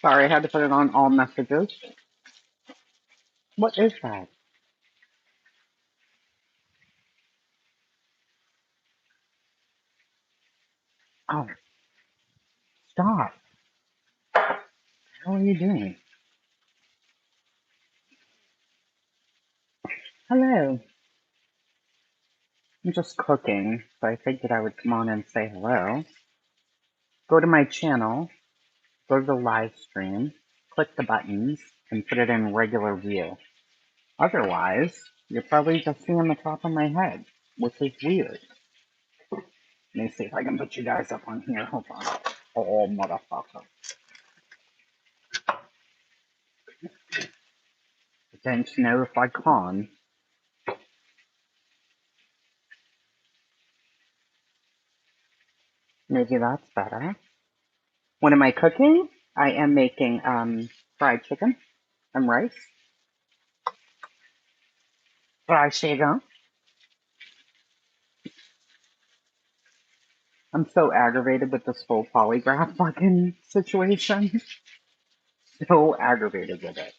Sorry, I had to put it on all messages. What is that? Oh, stop. What are you doing? Hello. I'm just cooking, so I figured I would come on and say hello. Go to my channel, go to the live stream, click the buttons, and put it in regular view. Otherwise, you're probably just seeing the top of my head, which is weird. Let me see if I can put you guys up on here. Hold on. Oh, motherfucker. I don't know if I can. Maybe that's better. What am I cooking? I am making fried chicken and rice. Fried chicken. I'm so aggravated with this whole polygraph fucking situation. So aggravated with it.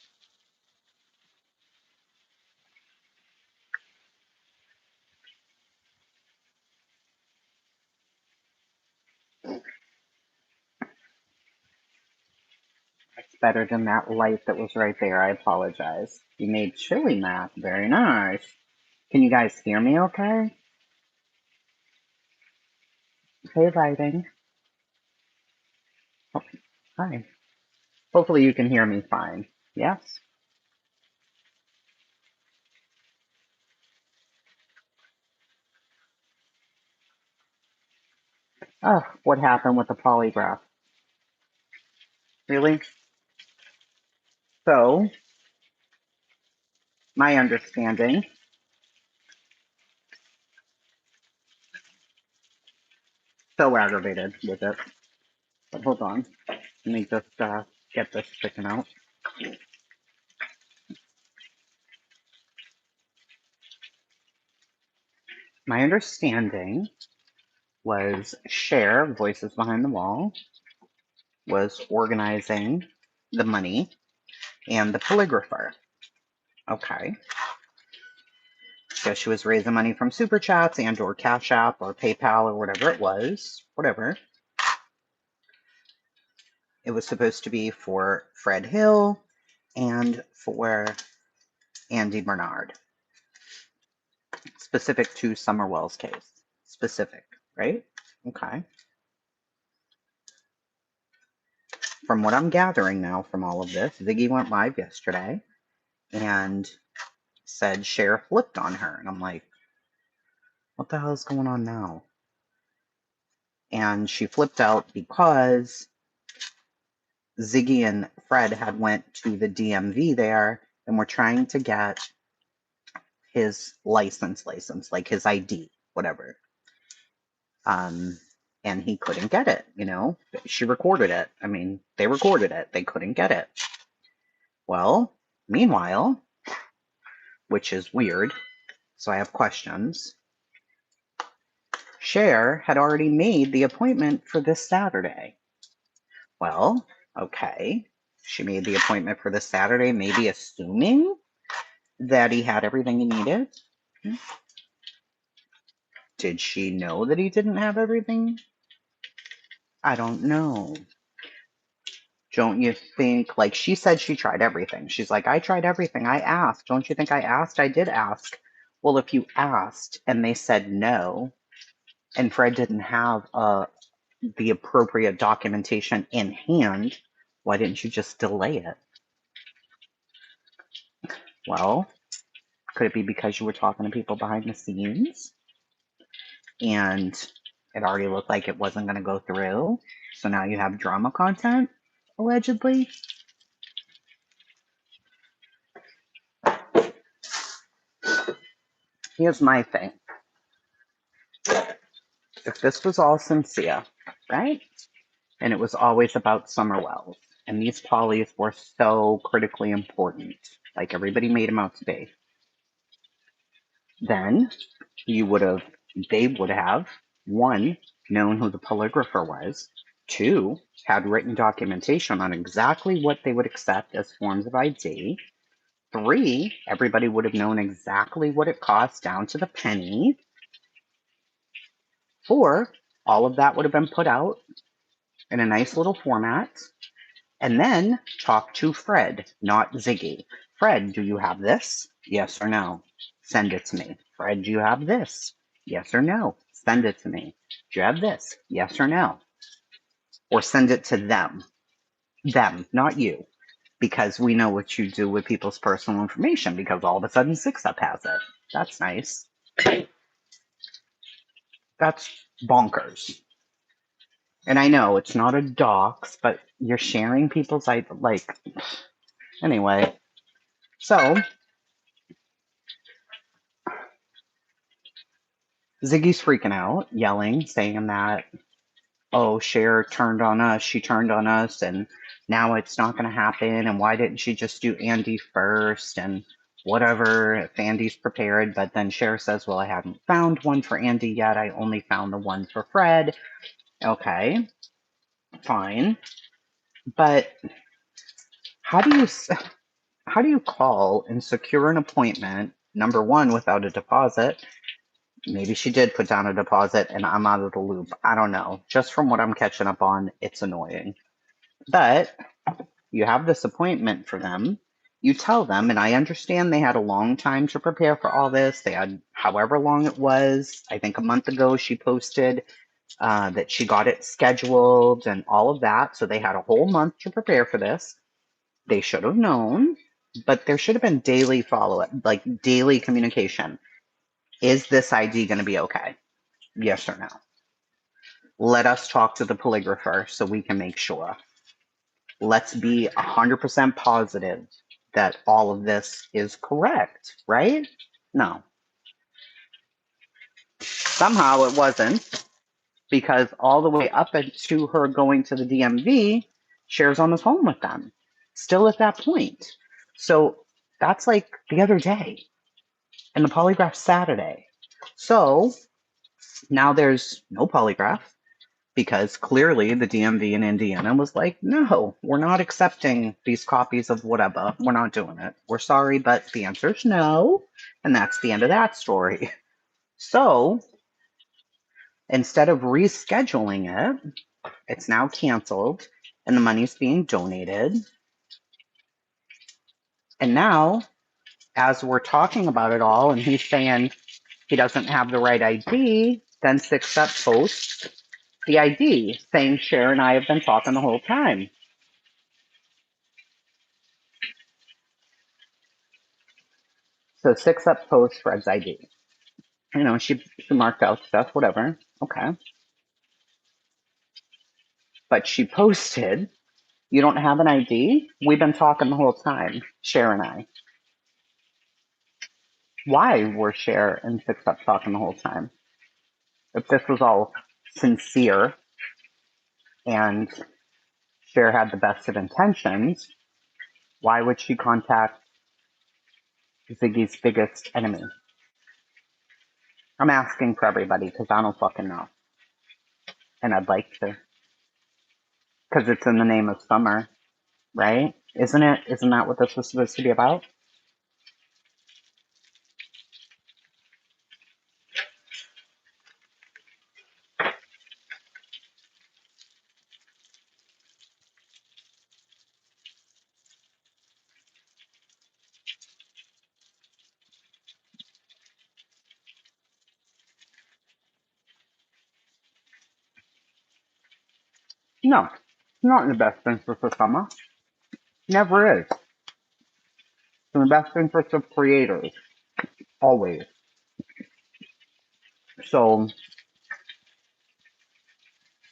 It's better than that light that was right there. I apologize. You made chili math. Very nice. Can you guys hear me okay? Hey, lighting. Oh, hi. Hopefully you can hear me fine. Yes? Oh, what happened with the polygraph? Really? So, my understanding, so aggravated with it. But hold on. Let me just get this chicken out. My understanding was Cher, Voices Behind the Wall, was organizing the money and the polygrapher. Okay. So she was raising money from Super Chats and or Cash App or PayPal or whatever it was. Whatever. It was supposed to be for Fred Hill and for Andy Bernard. Specific to Summerwell's case. Specific, right? Okay. From what I'm gathering now from all of this, Ziggy went live yesterday and said Cher flipped on her. And I'm like, what the hell is going on now? And she flipped out because Ziggy and Fred had went to the DMV there and were trying to get his license, like his ID, whatever. And he couldn't get it, you know. She recorded it. I mean, they recorded it. They couldn't get it. Well, meanwhile, which is weird, so I have questions. Cher had already made the appointment for this Saturday. Well, okay. She made the appointment for this Saturday, maybe assuming that he had everything he needed. Did she know that he didn't have everything? I don't know. Don't you think, like she said she tried everything. She's like, I tried everything. I asked. Don't you think I asked? I did ask. Well, if you asked and they said no, and Fred didn't have the appropriate documentation in hand, why didn't you just delay it? Well, could it be because you were talking to people behind the scenes and it already looked like it wasn't going to go through? So now you have drama content, allegedly? Here's my thing. If this was all sincere, right? And it was always about Summerwell, and these polys were so critically important, like everybody made them out to be, then they would have, one, known who the polygrapher was, 2, had written documentation on exactly what they would accept as forms of ID. 3, everybody would have known exactly what it cost down to the penny. 4, all of that would have been put out in a nice little format. And then talk to Fred, not Ziggy. Fred, do you have this? Yes or no? Send it to me. Fred, do you have this? Yes or no? Send it to me. Do you have this? Yes or no? Or send it to them. Them, not you. Because we know what you do with people's personal information because all of a sudden 6up has it. That's nice. That's bonkers. And I know it's not a dox, but you're sharing people's like anyway. So Ziggy's freaking out, yelling, saying that, oh, Cher turned on us, she turned on us, and now it's not going to happen, and why didn't she just do Andy first, and whatever, if Andy's prepared. But then Cher says, well, I haven't found one for Andy yet, I only found the one for Fred. Okay, fine. But how do you call and secure an appointment, number one, without a deposit? Maybe she did put down a deposit and I'm out of the loop. I don't know. Just from what I'm catching up on, it's annoying. But you have this appointment for them. You tell them, and I understand they had a long time to prepare for all this. They had however long it was. I think a month ago she posted that she got it scheduled and all of that. So they had a whole month to prepare for this. They should have known, but there should have been daily follow up, like daily communication. Is this ID going to be okay? Yes or no? Let us talk to the polygrapher so we can make sure. Let's be 100% positive that all of this is correct, right? No. Somehow it wasn't, because all the way up to her going to the DMV, Cher's on the phone with them, still at that point. So that's like the other day, and the polygraph Saturday. So now there's no polygraph because clearly the DMV in Indiana was like, no, we're not accepting these copies of whatever. We're not doing it. We're sorry, but the answer is no. And that's the end of that story. So instead of rescheduling it, it's now canceled and the money's being donated. And now, as we're talking about it all, and he's saying he doesn't have the right ID, then 6up posts the ID saying Cher and I have been talking the whole time. So 6up posts Fred's ID. You know, she marked out stuff, whatever. Okay. But she posted, you don't have an ID? We've been talking the whole time, Cher and I. Why were Cher and 6up talking the whole time? If this was all sincere and Cher had the best of intentions, why would she contact Ziggy's biggest enemy? I'm asking for everybody because I don't fucking know. And I'd like to. Because it's in the name of summer, right? Isn't it? Isn't that what this was supposed to be about? No, not in the best interest of summer. Never is. It's in the best interest of creators. Always. So,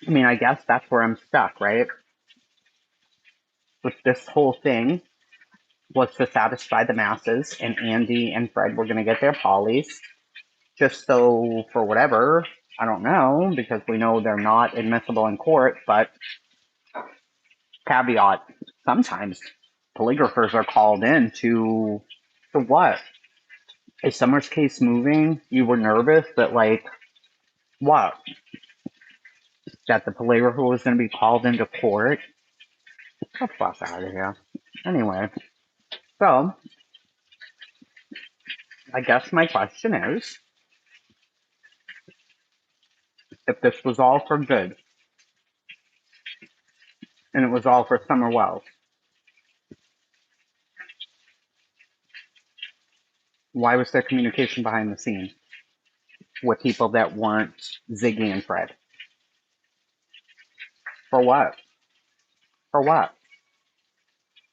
I mean, I guess that's where I'm stuck, right? With this whole thing was to satisfy the masses, and Andy and Fred were going to get their polys. Just so, for whatever, I don't know, because we know they're not admissible in court, but caveat, sometimes polygraphers are called in to what? Is Summer's case moving? You were nervous that, like, what? that the playground was going to be called into court. Get the fuck out of here. Anyway, so I guess my question is, if this was all for good and it was all for Summer Wells, why was there communication behind the scenes with people that weren't Ziggy and Fred? For what? For what?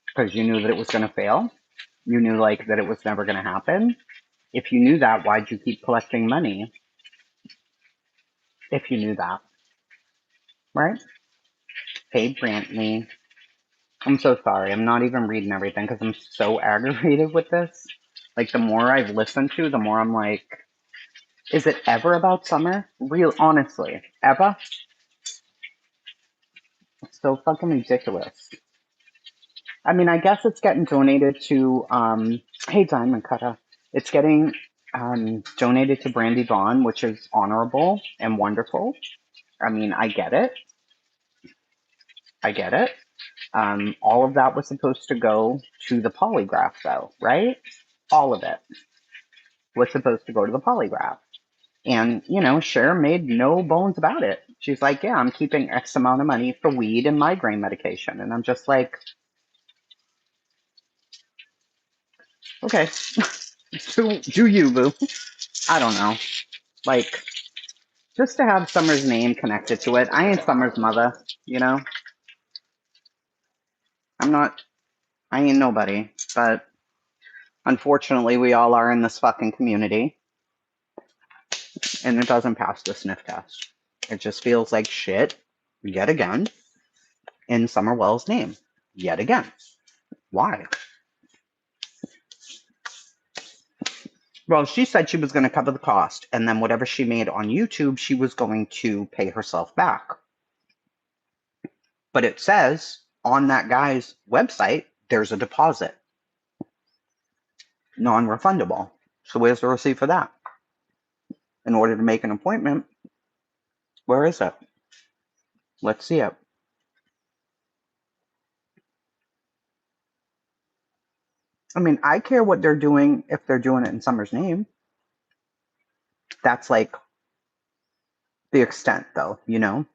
Because you knew that it was going to fail? You knew like that it was never going to happen? If you knew that, why'd you keep collecting money? If you knew that, right? Hey, Brantley. I'm so sorry. I'm not even reading everything because I'm so aggravated with this. Like, the more I've listened to, the more I'm like, is it ever about Summer? Real, honestly. Ever? It's so fucking ridiculous. I mean, I guess it's getting donated to, hey, Diamond Cutter. It's getting donated to Brandy Vaughn, which is honorable and wonderful. I mean, I get it. I get it. All of that was supposed to go to the polygraph, though, right? All of it was supposed to go to the polygraph. And, you know, Cher made no bones about it. She's like, yeah, I'm keeping X amount of money for weed and migraine medication. And I'm just like, okay, do you, boo. I don't know. Like, just to have Summer's name connected to it. I ain't Summer's mother, you know? I ain't nobody. But unfortunately, we all are in this fucking community. And it doesn't pass the sniff test. It just feels like shit, yet again, in Summer Wells' name. Yet again. Why? Well, she said she was going to cover the cost, and then whatever she made on YouTube, she was going to pay herself back. But it says on that guy's website, there's a deposit. Non-refundable. So where's the receipt for that? In order to make an appointment, where is it? Let's see it. I mean, I care what they're doing if they're doing it in Summer's name. That's like the extent, though, you know?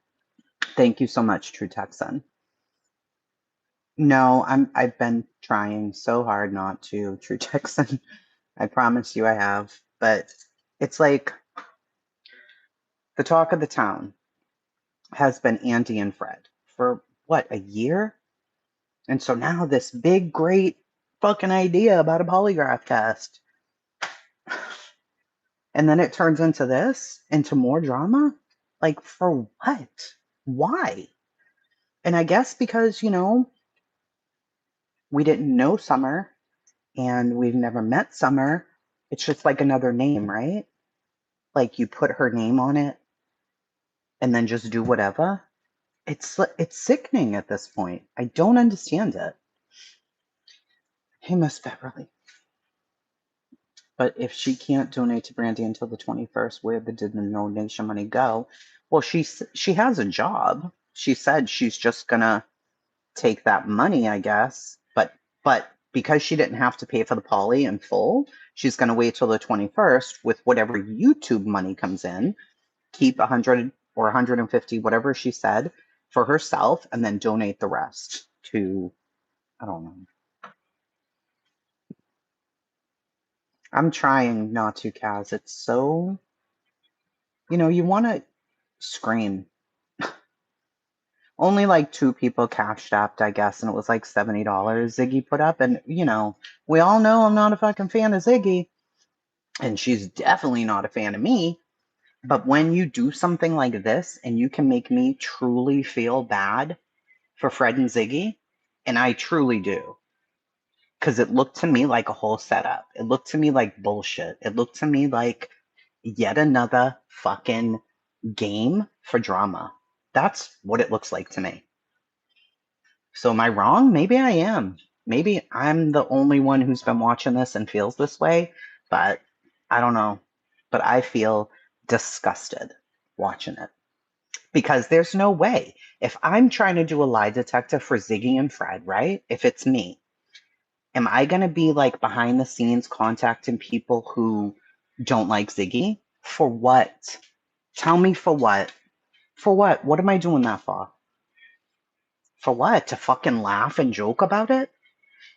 Thank you so much, True Texan. No, I've been trying so hard not to, True Texan. I promise you I have. But it's like the talk of the town has been Andy and Fred for what, a year? And so now this big, great fucking idea about a polygraph test. And then it turns into this, into more drama? Like, for what? Why? And I guess because, you know, we didn't know Summer and we've never met Summer. It's just like another name, right? Like you put her name on it and then just do whatever. It's sickening at this point. I don't understand it. Hey, Miss Beverly. But if she can't donate to Brandy until the 21st, where did the donation money go? Well, she has a job. She said she's just gonna take that money, I guess. But because she didn't have to pay for the poly in full, she's gonna wait till the 21st with whatever YouTube money comes in, keep 100 or 150, whatever she said, for herself, and then donate the rest to, I don't know. I'm trying not to, Kaz. It's so, you know, you want to scream. Only like 2 people cashed up, I guess, and it was like $70 Ziggy put up. And, you know, we all know I'm not a fucking fan of Ziggy, and she's definitely not a fan of me. But when you do something like this and you can make me truly feel bad for Fred and Ziggy, and I truly do, because it looked to me like a whole setup. It looked to me like bullshit. It looked to me like yet another fucking game for drama. That's what it looks like to me. So am I wrong? Maybe I am. Maybe I'm the only one who's been watching this and feels this way, but I don't know. But I feel disgusted watching it. Because there's no way. If I'm trying to do a lie detector for Ziggy and Fred, right? If it's me, am I going to be like behind the scenes contacting people who don't like Ziggy? For what? Tell me for what? For what? What am I doing that for? For what? To fucking laugh and joke about it?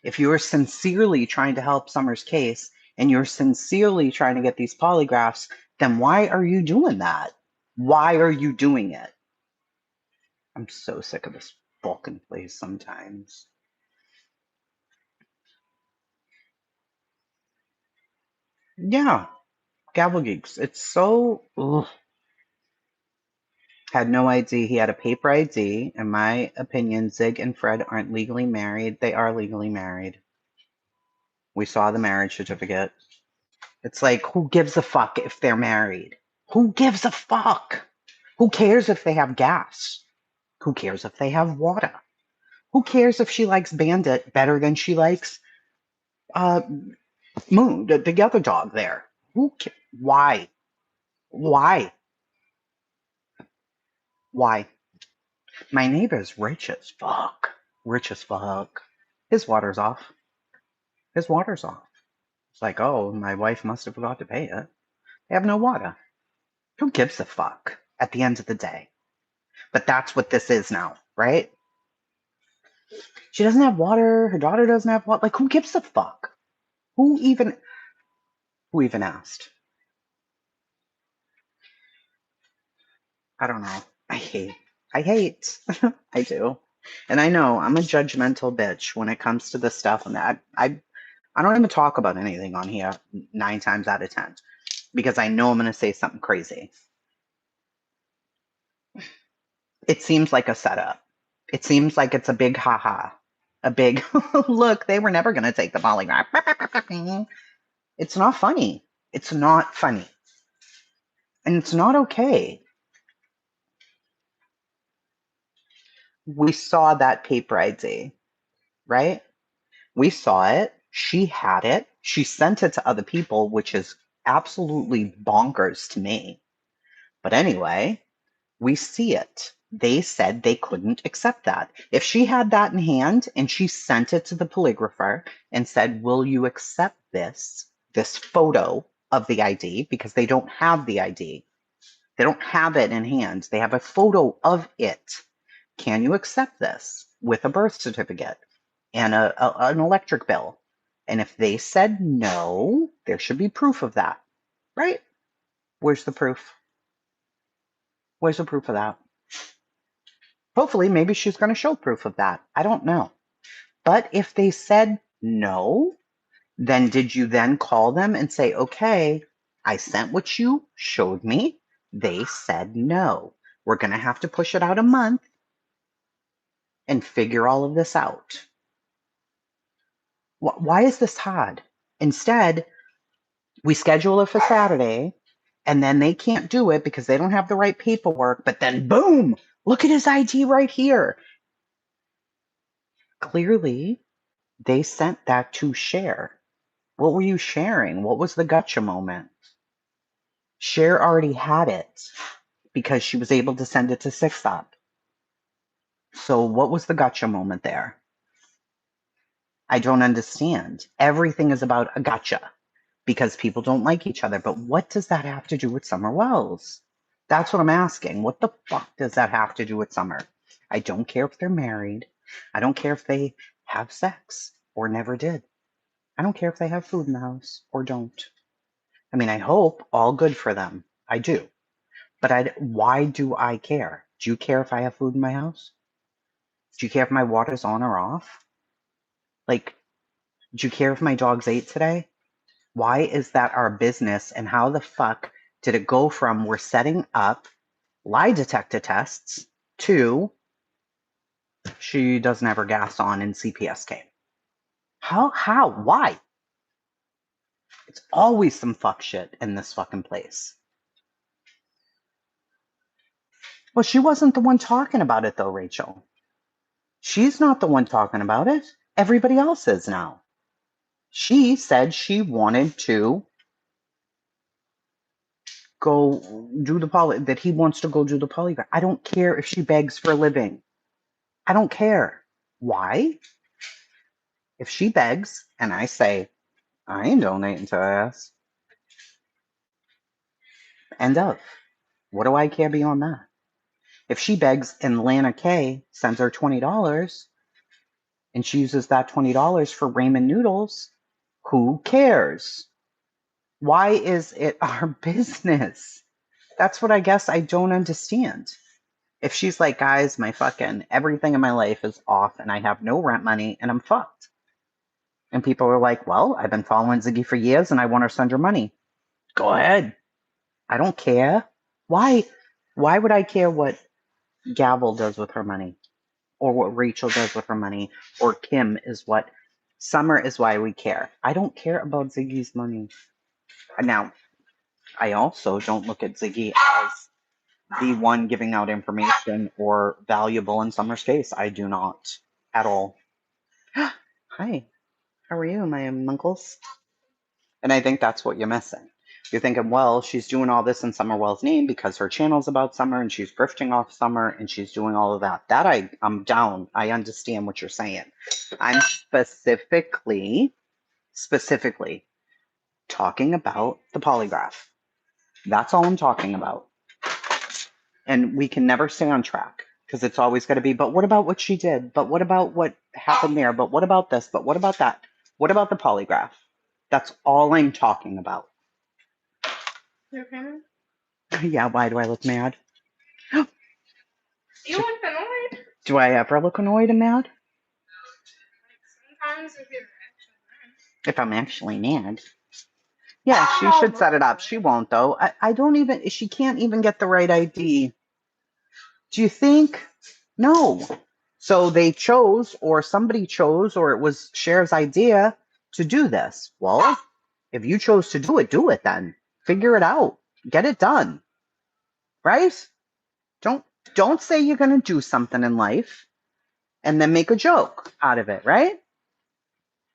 If you're sincerely trying to help Summer's case and you're sincerely trying to get these polygraphs, then why are you doing that? Why are you doing it? I'm so sick of this fucking place sometimes. Yeah, Gavel Geeks. It's so. Ugh. Had no idea he had a paper ID. In my opinion, Zig and Fred aren't legally married. They are legally married. We saw the marriage certificate. It's like, who gives a fuck if they're married? Who gives a fuck? Who cares if they have gas? Who cares if they have water? Who cares if she likes Bandit better than she likes uh, Moon, the other dog there? Why? Why? Why? My neighbor's rich as fuck. Rich as fuck. His water's off. His water's off. It's like, oh, my wife must have forgot to pay it. They have no water. Who gives a fuck at the end of the day? But that's what this is now, right? She doesn't have water. Her daughter doesn't have water. Like, who gives a fuck? Who even asked? I don't know. I hate. I do. And I know I'm a judgmental bitch when it comes to this stuff. And I don't even talk about anything on here 9 times out of 10 because I know I'm going to say something crazy. It seems like a setup. It seems like it's a big haha. A big look, they were never going to take the polygraph. It's not funny. It's not funny. And it's not okay. We saw that paper ID, right? We saw it. She had it. She sent it to other people, which is absolutely bonkers to me. But anyway, we see it. They said they couldn't accept that. If she had that in hand and she sent it to the polygrapher and said, will you accept this photo of the ID? Because they don't have the ID. They don't have it in hand. They have a photo of it. Can you accept this with a birth certificate and an electric bill? And if they said no, there should be proof of that, right? Where's the proof? Where's the proof of that? Hopefully, maybe she's going to show proof of that. I don't know. But if they said no, then did you then call them and say, okay, I sent what you showed me. They said no. We're going to have to push it out a month and figure all of this out. Why is this hard? Instead, we schedule it for Saturday and then they can't do it because they don't have the right paperwork. But then, boom, look at his ID right here. Clearly, they sent that to share. What were you sharing? What was the gotcha moment? Cher already had it because she was able to send it to Six Up. So what was the gotcha moment there? I don't understand. Everything is about a gotcha because people don't like each other. But what does that have to do with Summer Wells? That's what I'm asking. What the fuck does that have to do with Summer? I don't care if they're married. I don't care if they have sex or never did. I don't care if they have food in the house or don't. I mean, I hope all good for them. I do. But why do I care? Do you care if I have food in my house? Do you care if my water's on or off? Like, do you care if my dogs ate today? Why is that our business? And how the fuck did it go from we're setting up lie detector tests to she doesn't have her gas on and CPS came? How? Why? It's always some fuck shit in this fucking place. Well, she wasn't the one talking about it though, Rachel. She's not the one talking about it. Everybody else is now. She said she wanted to go do that he wants to go do the polygraph. I don't care if she begs for a living. I don't care. Why? If she begs and I say, I ain't donating to her ass. End of. What do I care beyond that? If she begs and Lana K sends her $20 and she uses that $20 for ramen noodles, who cares? Why is it our business? That's what I guess I don't understand. If she's like, guys, my fucking everything in my life is off and I have no rent money and I'm fucked. And people are like, well, I've been following Ziggy for years and I want her to send her money. Go ahead. I don't care. Why? Why would I care what Gavel does with her money? Or what Rachel does with her money? Or Kim is what? Summer is why we care. I don't care about Ziggy's money. Now, I also don't look at Ziggy as the one giving out information or valuable in Summer's case. I do not at all. Hi, how are you, my uncles? And I think that's what you're missing. You're thinking, well, she's doing all this in Summerwell's name because her channel's about Summer and she's grifting off Summer and she's doing all of that. That I'm down. I understand what you're saying. I'm specifically talking about the polygraph. That's all I'm talking about. And we can never stay on track because it's always got to be, but what about what she did? But what about what happened there? But what about this? But what about that? What about the polygraph? That's all I'm talking about. You okay? Yeah, why do I look mad? You look annoyed. Do I ever look annoyed and mad? Sometimes if you're If I'm actually mad. Yeah, she should set it up. She won't, though. I don't even, she can't even get the right ID. Do you think? No. So they chose, or somebody chose, or it was Cher's idea to do this. Well, if you chose to do it then. Figure it out. Get it done. Right? Don't say you're going to do something in life and then make a joke out of it, right?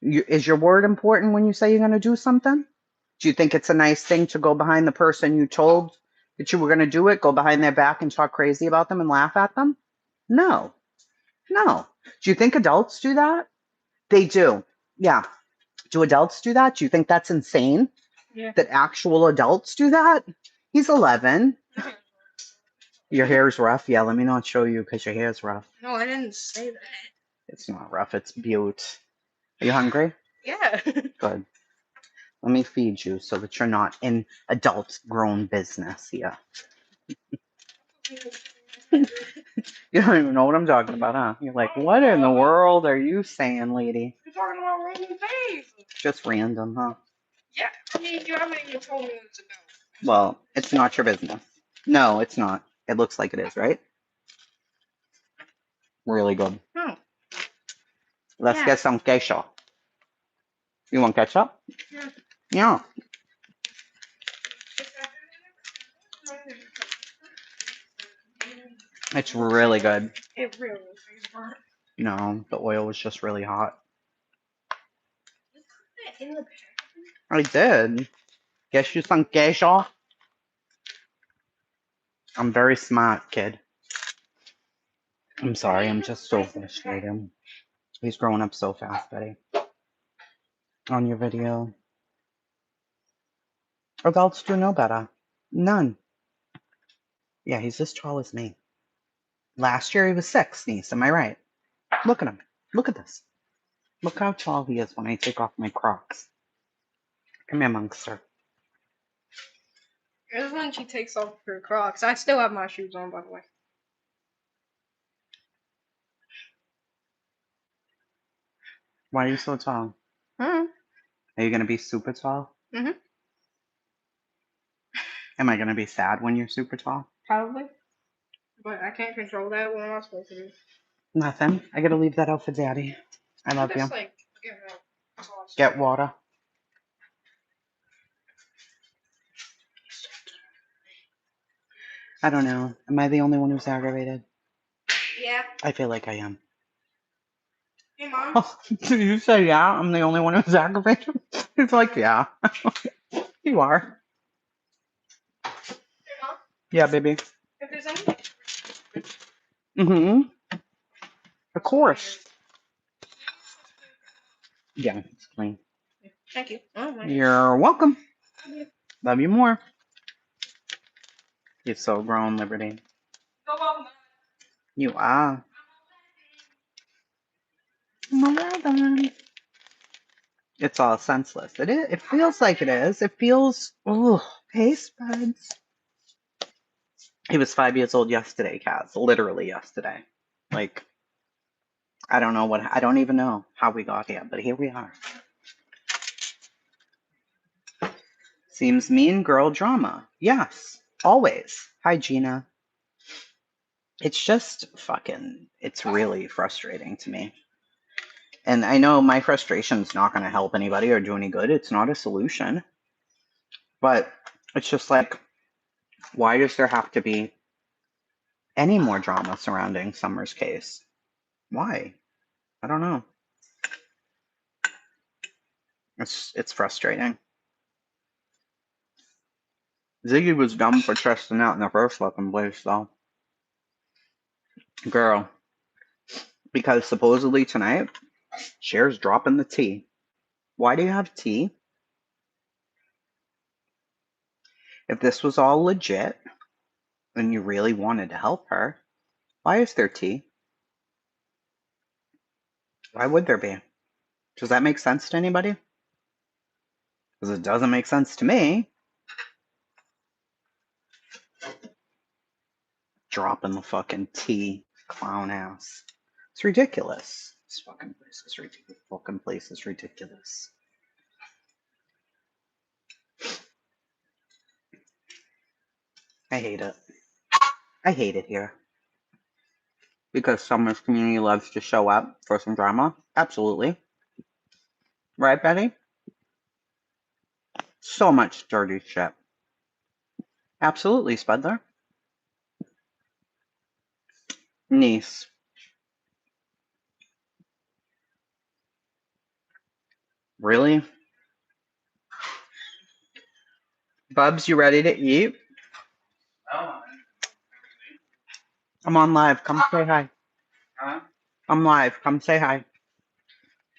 Is your word important when you say you're going to do something? Do you think it's a nice thing to go behind the person you told that you were going to do it, go behind their back and talk crazy about them and laugh at them? No. No. Do you think adults do that? They do. Yeah. Do adults do that? Do you think that's insane? Yeah. That actual adults do that? He's 11. Your hair's rough? Yeah, let me not show you because your hair's rough. No, I didn't say that. It's not rough. It's beaut. Are you hungry? Yeah. Good. Let me feed you so that you're not in adult grown business here. You don't even know what I'm talking about, huh? You're like, what in the world are you saying, lady? You're talking about random things. Just random, huh? Yeah. I mean, you haven't even told me what to do. Well, it's not your business. No, it's not. It looks like it is, right? Really good. No. Let's get some queso. You want ketchup? Yeah. Yeah. It's really good. It really is. No, the oil was just really hot. In the I did. Get you some queso. I'm very smart, kid. I'm sorry, I'm just so frustrated. He's growing up so fast, Betty. On your video. Adults do know better. None. Yeah, he's as tall as me. Last year he was 6, niece. Am I right? Look at him. Look at this. Look how tall he is when I take off my Crocs. Come here, Monkster. This is when she takes off her Crocs. I still have my shoes on, by the way. Why are you so tall? Hmm. Are you going to be super tall? Mm-hmm. Am I going to be sad when you're super tall? Probably. But I can't control that. What am I supposed to do? Nothing. I got to leave that out for Daddy. I love you. Just like Get water. I don't know. Am I the only one who's aggravated? Yeah. I feel like I am. Hey, Mom. Oh, did you say yeah? I'm the only one who's aggravated? He's like, yeah. You are. Yeah, baby. If there's any. Mm-hmm. Of course. Yeah, it's clean. Thank you. Oh my. You're welcome. Love you more. You're so grown, Liberty. You are. It's all senseless. It is. It feels like it is. It feels. Oh, taste buds. He was 5 years old yesterday, Kaz. Literally yesterday. Like, I don't know what. I don't even know how we got here, but here we are. Seems mean girl drama. Yes, always. Hi, Gina. It's just fucking. It's really frustrating to me. And I know my frustration's not going to help anybody or do any good. It's not a solution. But it's just like, why does there have to be any more drama surrounding Summer's case? Why? I don't know. It's frustrating. Ziggy was dumb for trusting out in the first fucking place, though. Girl. Because supposedly tonight, Cher's dropping the tea. Why do you have tea? If this was all legit and you really wanted to help her, why is there tea? Why would there be? Does that make sense to anybody? Because it doesn't make sense to me. Dropping the fucking tea, clown ass. It's ridiculous. This fucking place is ridiculous. Fucking place is ridiculous. I hate it. I hate it here. Because Summer's community loves to show up for some drama. Absolutely. Right, Betty? So much dirty shit. Absolutely, Spudler. Niece. Really? Bubs, you ready to eat? I'm on live. Come say hi. Huh? I'm live. Come say hi.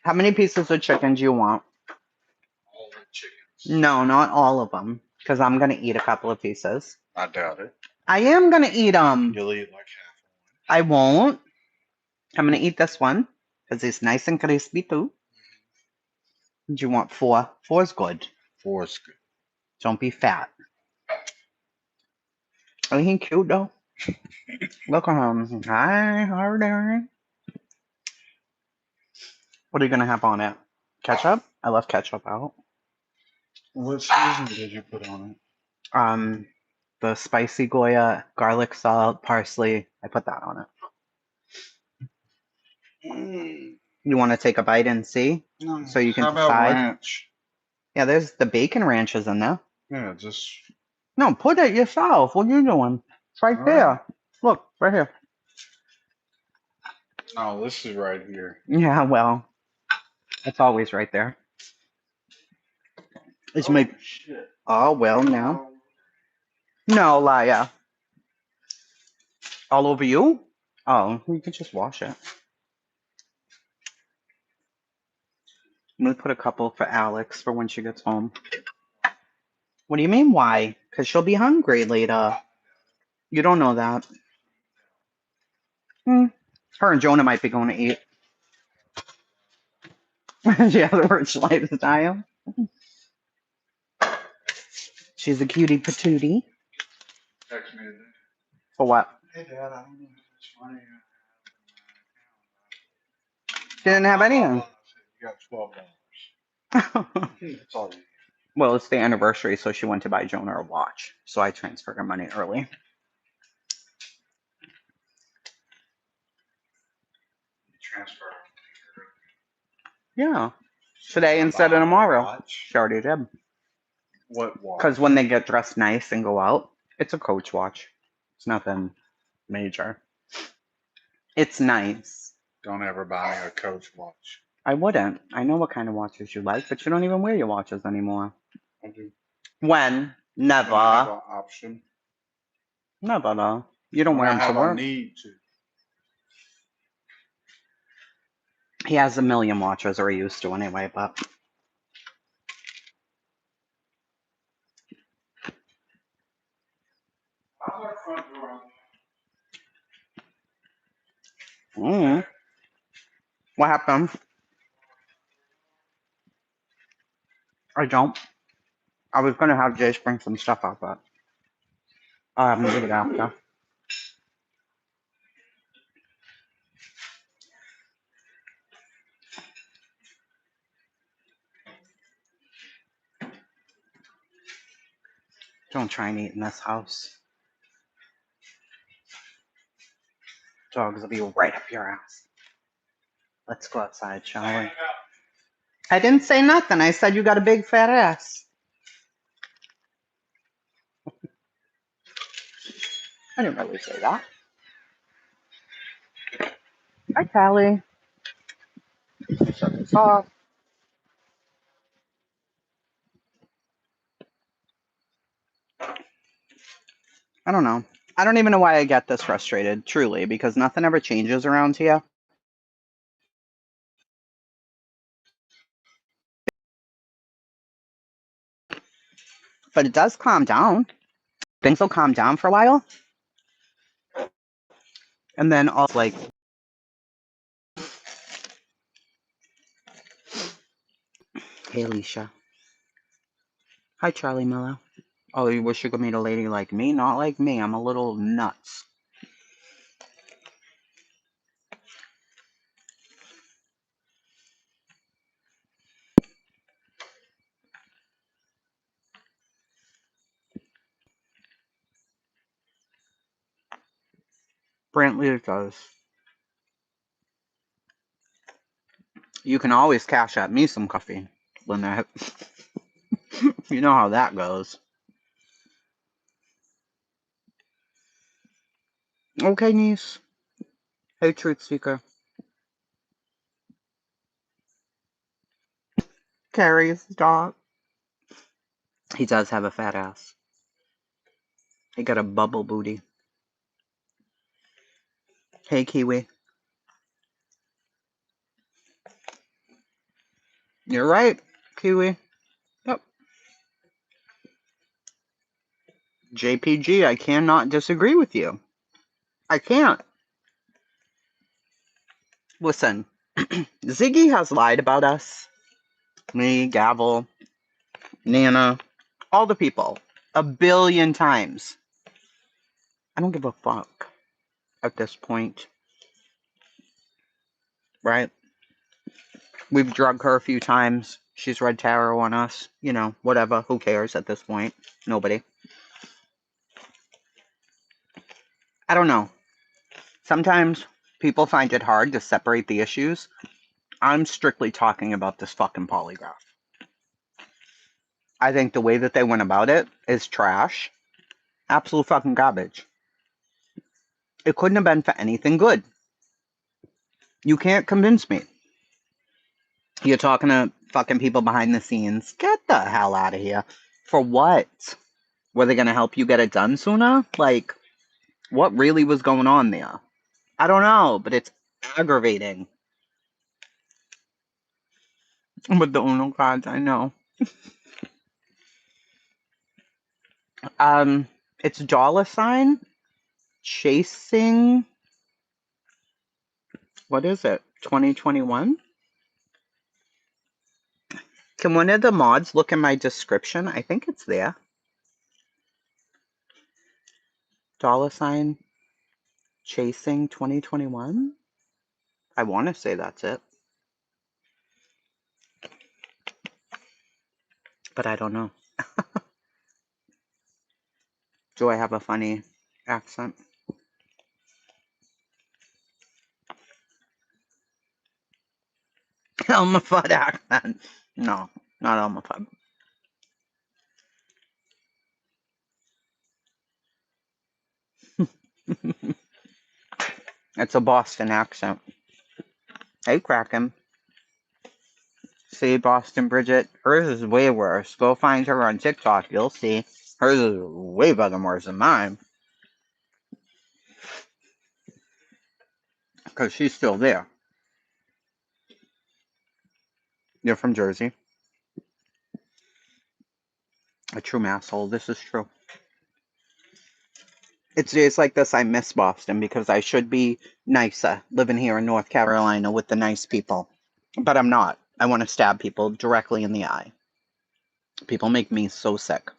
How many pieces of chicken do you want? All the chickens. No, not all of them. Because I'm going to eat a couple of pieces. I doubt it. I am going to eat them. You'll eat like half I won't. I'm going to eat this one. Because it's nice and crispy too. Do you want 4? 4's good. 4 is good. Don't be fat. Ain't he cute though? Look at him. Hi, how are you doing? What are you going to have on it? Ketchup? I left ketchup out. What seasoning did you put on The spicy Goya, garlic salt, parsley. I put that on it. You want to take a bite and see? No. So you can How about decide? ranch? Yeah, there's the bacon ranches in there. Yeah, just. No, put it yourself. What are you doing? It's right All there. right. Look, right here. No, this is right here. Yeah, well, it's always right there. It's Oh, my. shit. Oh, well, now. No, liar. All over you? Oh, you can just wash it. I'm going to put a couple for Alex for when she gets home. What do you mean, why? Because she'll be hungry later. You don't know that. Her and Jonah might be going to eat. She has a rich lifestyle. She's a cutie patootie. Text me today. For what? Hey, Dad, I don't know how much money I She didn't have have. any. You got $12. That's all you need. Well, it's the anniversary, so she went to buy Jonah a watch. So I transferred her money early. Transfer. Yeah. Today instead of tomorrow. Watch? She already did. What watch? Because when they get dressed nice and go out, it's a Coach watch. It's nothing major. It's nice. Don't ever buy me a Coach watch. I wouldn't. I know what kind of watches you like, but you don't even wear your watches anymore. I do. When? Don't have Never. an option. No, but you don't When wear I them to have a work. need to. He has a million watches, or he used to anyway, but what happened? I don't. I was gonna have Jace bring some stuff up, but I'll have him do it after. Don't try and eat in this house. Dogs will be right up your ass. Let's go outside, shall we? I didn't say nothing. I said you got a big fat ass. I didn't really say that. Hi, Callie. Shut this off. I don't know. I don't even know why I get this frustrated, truly, because nothing ever changes around here. But it does calm down. Things will calm down for a while. And then all like, hey, Alicia. Hi, Charlie Mello. Oh, you wish you could meet a lady like me? Not like me. I'm a little nuts. Brantley does. You can always cash at me some coffee, Lynette. You know how that goes. Okay, niece. Hey, truth seeker. Carrie's dog. He does have a fat ass. He got a bubble booty. Hey, Kiwi. You're right, Kiwi. Yep. JPG, I cannot disagree with you. I can't. Listen, Ziggy has lied about us. Me, Gavel, Nana, all the people. A billion times. I don't give a fuck at this point. Right? We've drugged her a few times. She's read tarot on us. You know, whatever. Who cares at this point? Nobody. I don't know. Sometimes people find it hard to separate the issues. I'm strictly talking about this fucking polygraph. I think the way that they went about it is trash. Absolute fucking garbage. It couldn't have been for anything good. You can't convince me. You're talking to fucking people behind the scenes. Get the hell out of here. For what? Were they going to help you get it done sooner? Like, what really was going on there? I don't know, but it's aggravating. With the Uno cards, I know. It's dollar sign chasing. What is it? 2021? Can one of the mods look in my description? I think it's there. Dollar sign chasing 2021? I want to say that's it. But I don't know. Do I have a funny accent? Elmer Fudd accent. No, not Elmer Fudd. It's a Boston accent. Hey, Kraken. See, Boston Bridget. Hers is way worse. Go find her on TikTok. You'll see. Hers is way fucking worse than mine. because she's still there. You're from Jersey. A true asshole. This is true. It's days like this I miss Boston because I should be nicer living here in North Carolina with the nice people. But I'm not. I want to stab people directly in the eye. People make me so sick.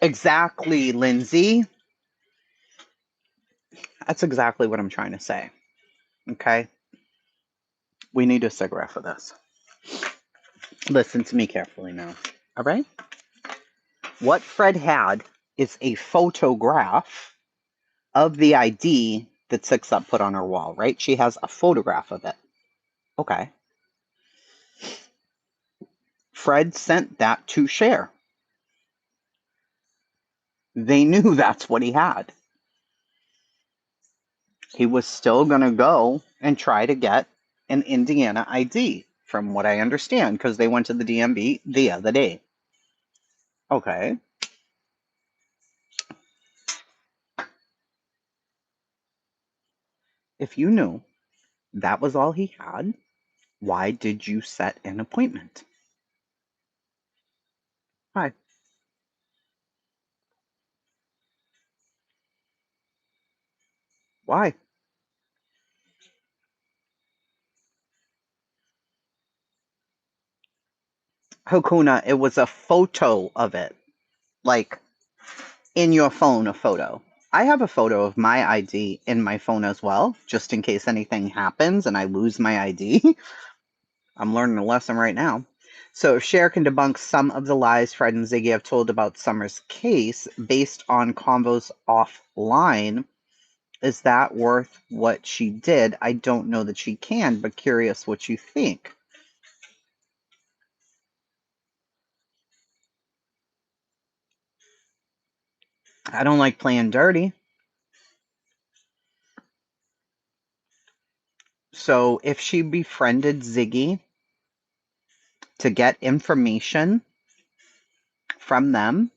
Exactly, Lindsay. That's exactly what I'm trying to say. Okay? We need a cigarette for this. Listen to me carefully now. All right? What Fred had is a photograph of the ID that Six Up put on her wall, right? She has a photograph of it. Okay. Fred sent that to Cher. They knew that's what he had. He was still going to go and try to get an Indiana ID, from what I understand, because they went to the DMV the other day. Okay. If you knew that was all he had, why did you set an appointment? Why? Why? Hakuna, it was a photo of it. Like, in your phone, a photo. I have a photo of my ID in my phone as well, just in case anything happens and I lose my ID. I'm learning a lesson right now. So if Cher can debunk some of the lies Fred and Ziggy have told about Summer's case based on convos offline, is that worth what she did? I don't know that she can, but curious what you think. I don't like playing dirty. So if she befriended Ziggy to get information from them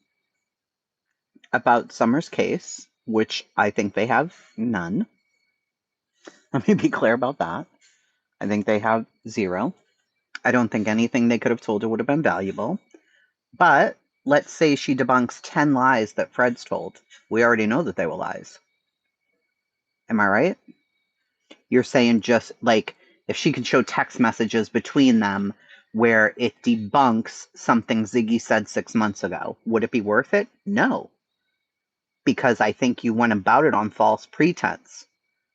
about Summer's case, which I think they have none. Let me be clear about that. I think they have zero. I don't think anything they could have told her would have been valuable. But let's say she debunks 10 lies that Fred's told. We already know that they were lies. Am I right? You're saying just like if she could show text messages between them where it debunks something Ziggy said 6 months ago, would it be worth it? No. Because I think you went about it on false pretense.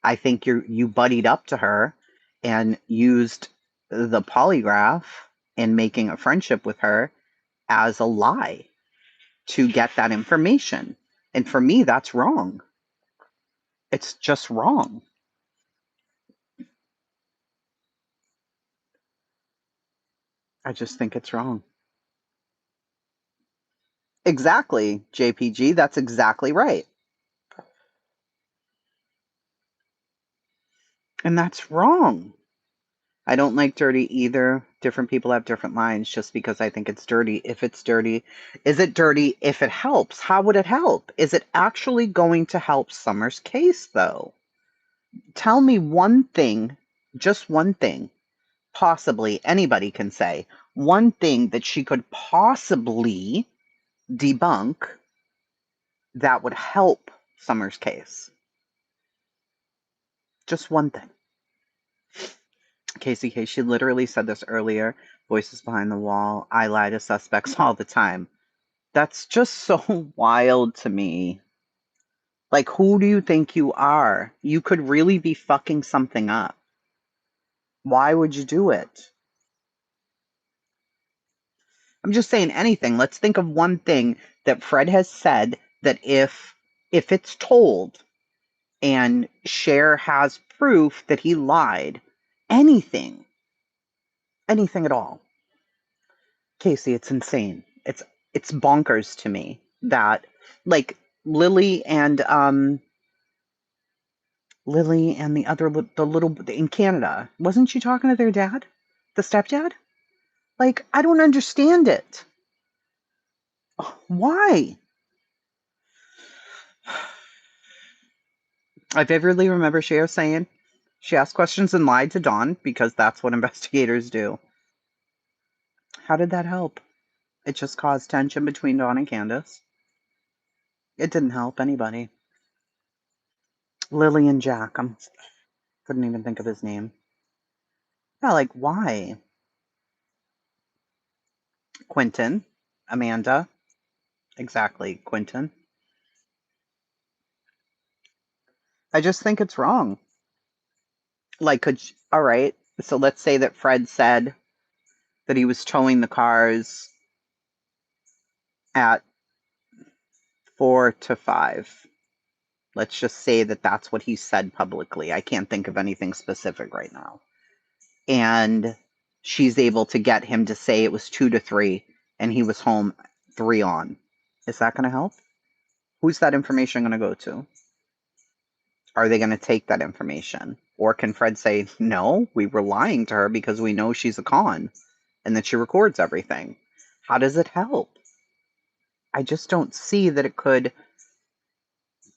I think you buddied up to her and used the polygraph in making a friendship with her as a lie to get that information. And for me, that's wrong. It's just wrong. I just think it's wrong. Exactly, JPG. That's exactly right. And that's wrong. I don't like dirty either. Different people have different lines just because I think it's dirty. If it's dirty, is it dirty if it helps? How would it help? Is it actually going to help Summer's case, though? Tell me one thing, just one thing, possibly anybody can say, one thing that she could possibly debunk that would help Summer's case. Just one thing. Casey K, she literally said this earlier. Voices behind the wall. I lie to suspects all the time. That's just so wild to me. Like, who do you think you are? You could really be fucking something up. Why would you do it? I'm just saying anything. Let's think of one thing that Fred has said that if it's told and Cher has proof that he lied, anything at all. Casey, it's insane. It's bonkers to me that like Lily and the other the little in Canada, wasn't she talking to their dad, the stepdad? Like, I don't understand it. Why? I vividly remember Cher saying she asked questions and lied to Dawn because that's what investigators do. How did that help? It just caused tension between Dawn and Candace. It didn't help anybody. Lily and Jack. I couldn't even think of his name. Yeah, like, why? Quentin. Amanda. Exactly, Quentin. I just think it's wrong. Like, all right, so let's say that Fred said that he was towing the cars at 4 to 5. Let's just say that that's what he said publicly. I can't think of anything specific right now. And she's able to get him to say it was 2 to 3 and he was home 3 on. Is that going to help? Who's that information going to go to? Are they going to take that information? Or can Fred say, no, we were lying to her because we know she's a con and that she records everything? How does it help? I just don't see that it could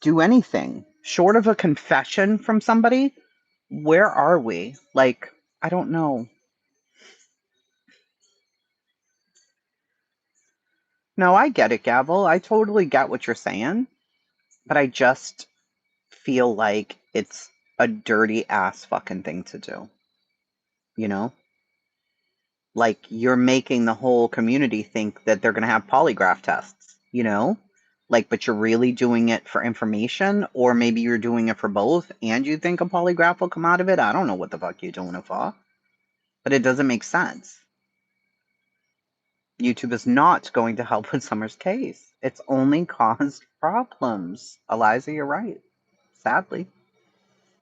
do anything. Short of a confession from somebody, where are we? Like, I don't know. No, I get it, Gavel. I totally get what you're saying. But I just feel like it's a dirty ass fucking thing to do. You know? Like, you're making the whole community think that they're going to have polygraph tests, you know? Like, but you're really doing it for information, or maybe you're doing it for both, and you think a polygraph will come out of it. I don't know what the fuck you're doing it for, but it doesn't make sense. YouTube is not going to help with Summer's case. It's only caused problems. Eliza, you're right. Sadly.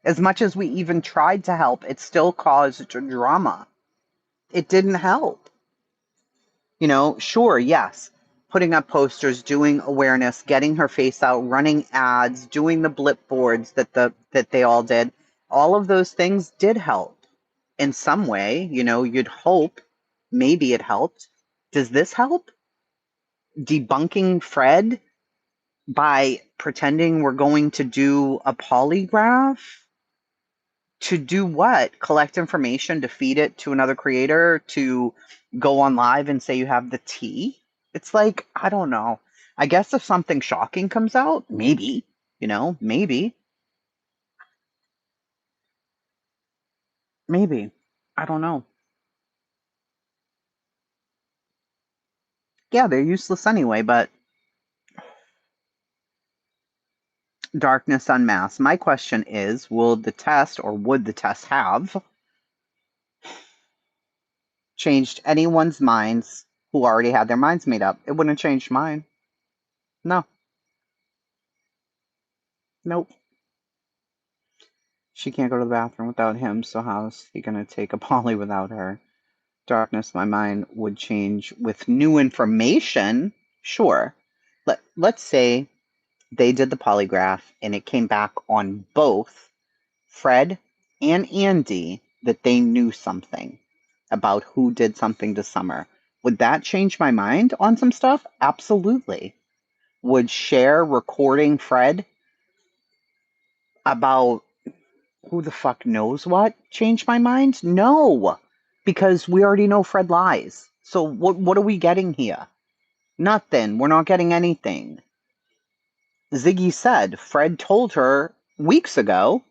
As much as we even tried to help, it still caused drama. It didn't help. You know, sure, yes. Putting up posters, doing awareness, getting her face out, running ads, doing the blip boards that they all did. All of those things did help in some way. You know, you'd hope maybe it helped. Does this help? Debunking Fred by pretending we're going to do a polygraph? To do what? Collect information to feed it to another creator, to go on live and say you have the tea? It's like, I don't know. I guess if something shocking comes out, maybe, you know, maybe. Maybe. I don't know. Yeah, they're useless anyway, but Darkness Unmasked. My question is, will the test, or would the test have changed anyone's minds who already had their minds made up? It wouldn't have changed mine. No. Nope. She can't go to the bathroom without him, so how's he gonna take a poly without her? Darkness, my mind would change with new information. Sure. Let's say they did the polygraph and it came back on both Fred and Andy that they knew something about who did something to Summer. Would that change my mind on some stuff? Absolutely. Would Cher recording Fred about who the fuck knows what change my mind? No, because we already know Fred lies. So what are we getting here? Nothing. We're not getting anything. Ziggy said Fred told her weeks ago,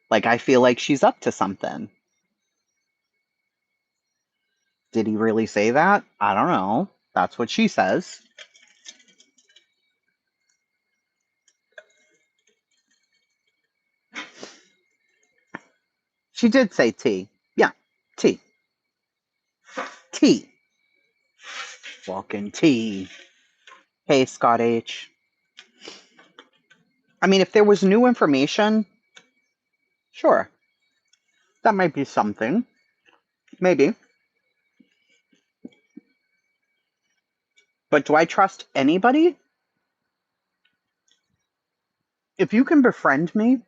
like, I feel like she's up to something. Did he really say that? I don't know. That's what she says. She did say T. Yeah, T. T. Fucking T. Hey, Scott H. I mean, if there was new information, sure. That might be something. Maybe. But do I trust anybody? If you can befriend me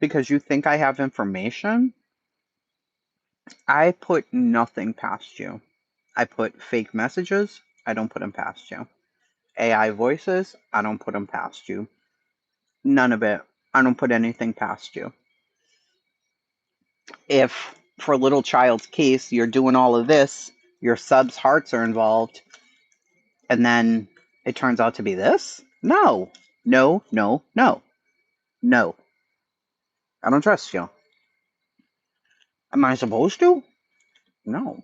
because you think I have information, I put nothing past you. I put fake messages, I don't put them past you. AI voices, I don't put them past you. None of it. I don't put anything past you. If for a little child's case, you're doing all of this, your sub's hearts are involved, and then it turns out to be this? No. No, no, no. No. I don't trust you. Am I supposed to? No.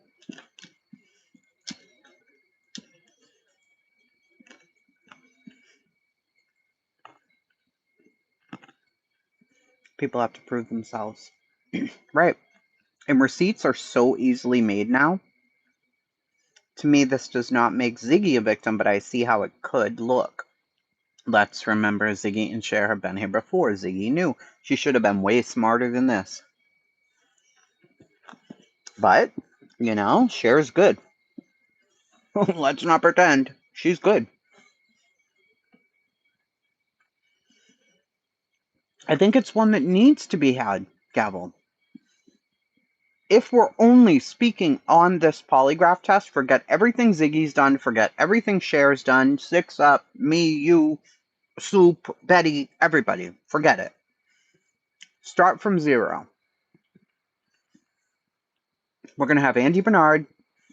People have to prove themselves. Right. And receipts are so easily made now. To me, this does not make Ziggy a victim, but I see how it could look. Let's remember Ziggy and Cher have been here before. Ziggy knew. She should have been way smarter than this. But, you know, Cher's good. Let's not pretend. She's good. I think it's one that needs to be had, Gavel. If we're only speaking on this polygraph test, forget everything Ziggy's done, forget everything Cher's done, Six Up, me, you, Soup, Betty, everybody. Forget it. Start from zero. We're going to have Andy Bernard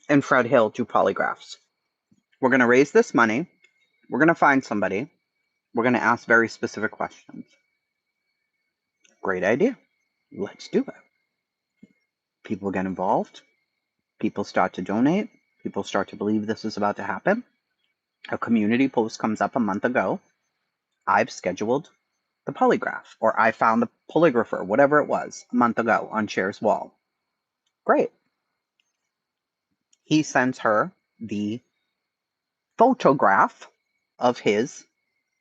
and Fred Hill do polygraphs. We're going to raise this money. We're going to find somebody. We're going to ask very specific questions. Great idea. Let's do it. People get involved. People start to donate. People start to believe this is about to happen. A community post comes up a month ago. I've scheduled the polygraph, or I found the polygrapher, whatever it was, a month ago on Cher's wall. Great. He sends her the photograph of his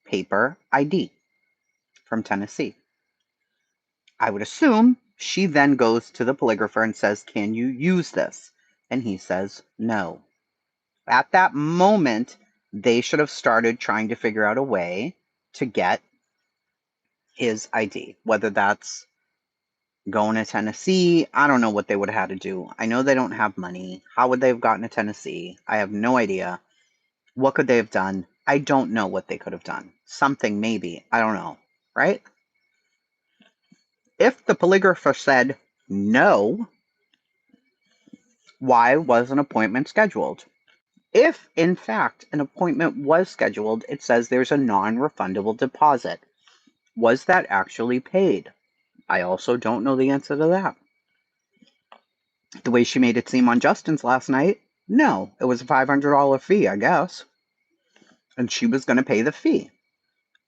paper ID from Tennessee. I would assume she then goes to the polygrapher and says, "Can you use this?" And he says, "No." At that moment, they should have started trying to figure out a way to get his ID, whether that's going to Tennessee. I don't know what they would have had to do. I know they don't have money. How would they have gotten to Tennessee? I have no idea. What could they have done? I don't know what they could have done. Something, maybe. I don't know. Right? If the polygrapher said no, why was an appointment scheduled? If, in fact, an appointment was scheduled, it says there's a non-refundable deposit. Was that actually paid? I also don't know the answer to that. The way she made it seem on Justin's last night, no, it was a $500 fee, I guess. And she was going to pay the fee.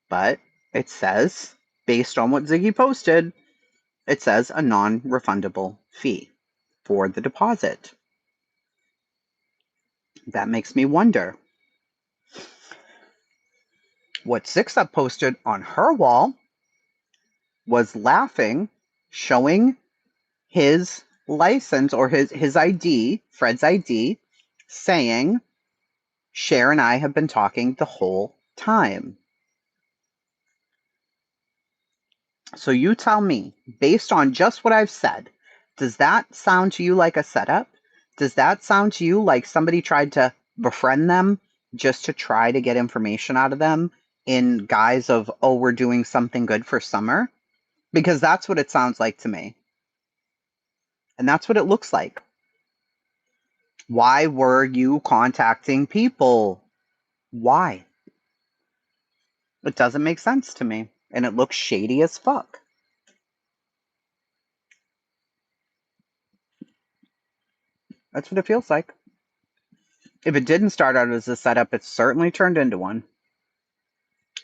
But it says, based on what Ziggy posted, it says a non-refundable fee for the deposit. That makes me wonder. What Six Up posted on her wall was laughing, showing his license or his ID, Fred's ID, saying, "Cher and I have been talking the whole time." So you tell me, based on just what I've said, does that sound to you like a setup? Does that sound to you like somebody tried to befriend them just to try to get information out of them in guise of, "Oh, we're doing something good for summer"? Because that's what it sounds like to me. And that's what it looks like. Why were you contacting people? Why? It doesn't make sense to me. And it looks shady as fuck. That's what it feels like. If it didn't start out as a setup, it certainly turned into one.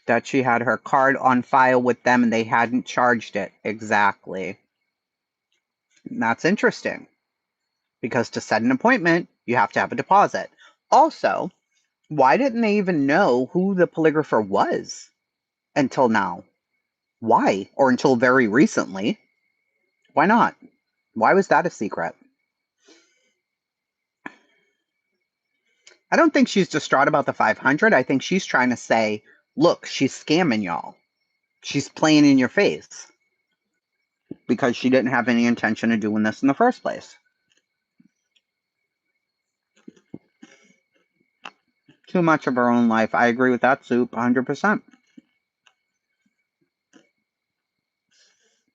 That she had her card on file with them and they hadn't charged it. Exactly. And that's interesting. Because to set an appointment, you have to have a deposit. Also, why didn't they even know who the polygrapher was until now? Why? Or until very recently? Why not? Why was that a secret? I don't think she's distraught about the 500. I think she's trying to say, look, she's scamming y'all. She's playing in your face. Because she didn't have any intention of doing this in the first place. Too much of her own life. I agree with that, Soup, 100%.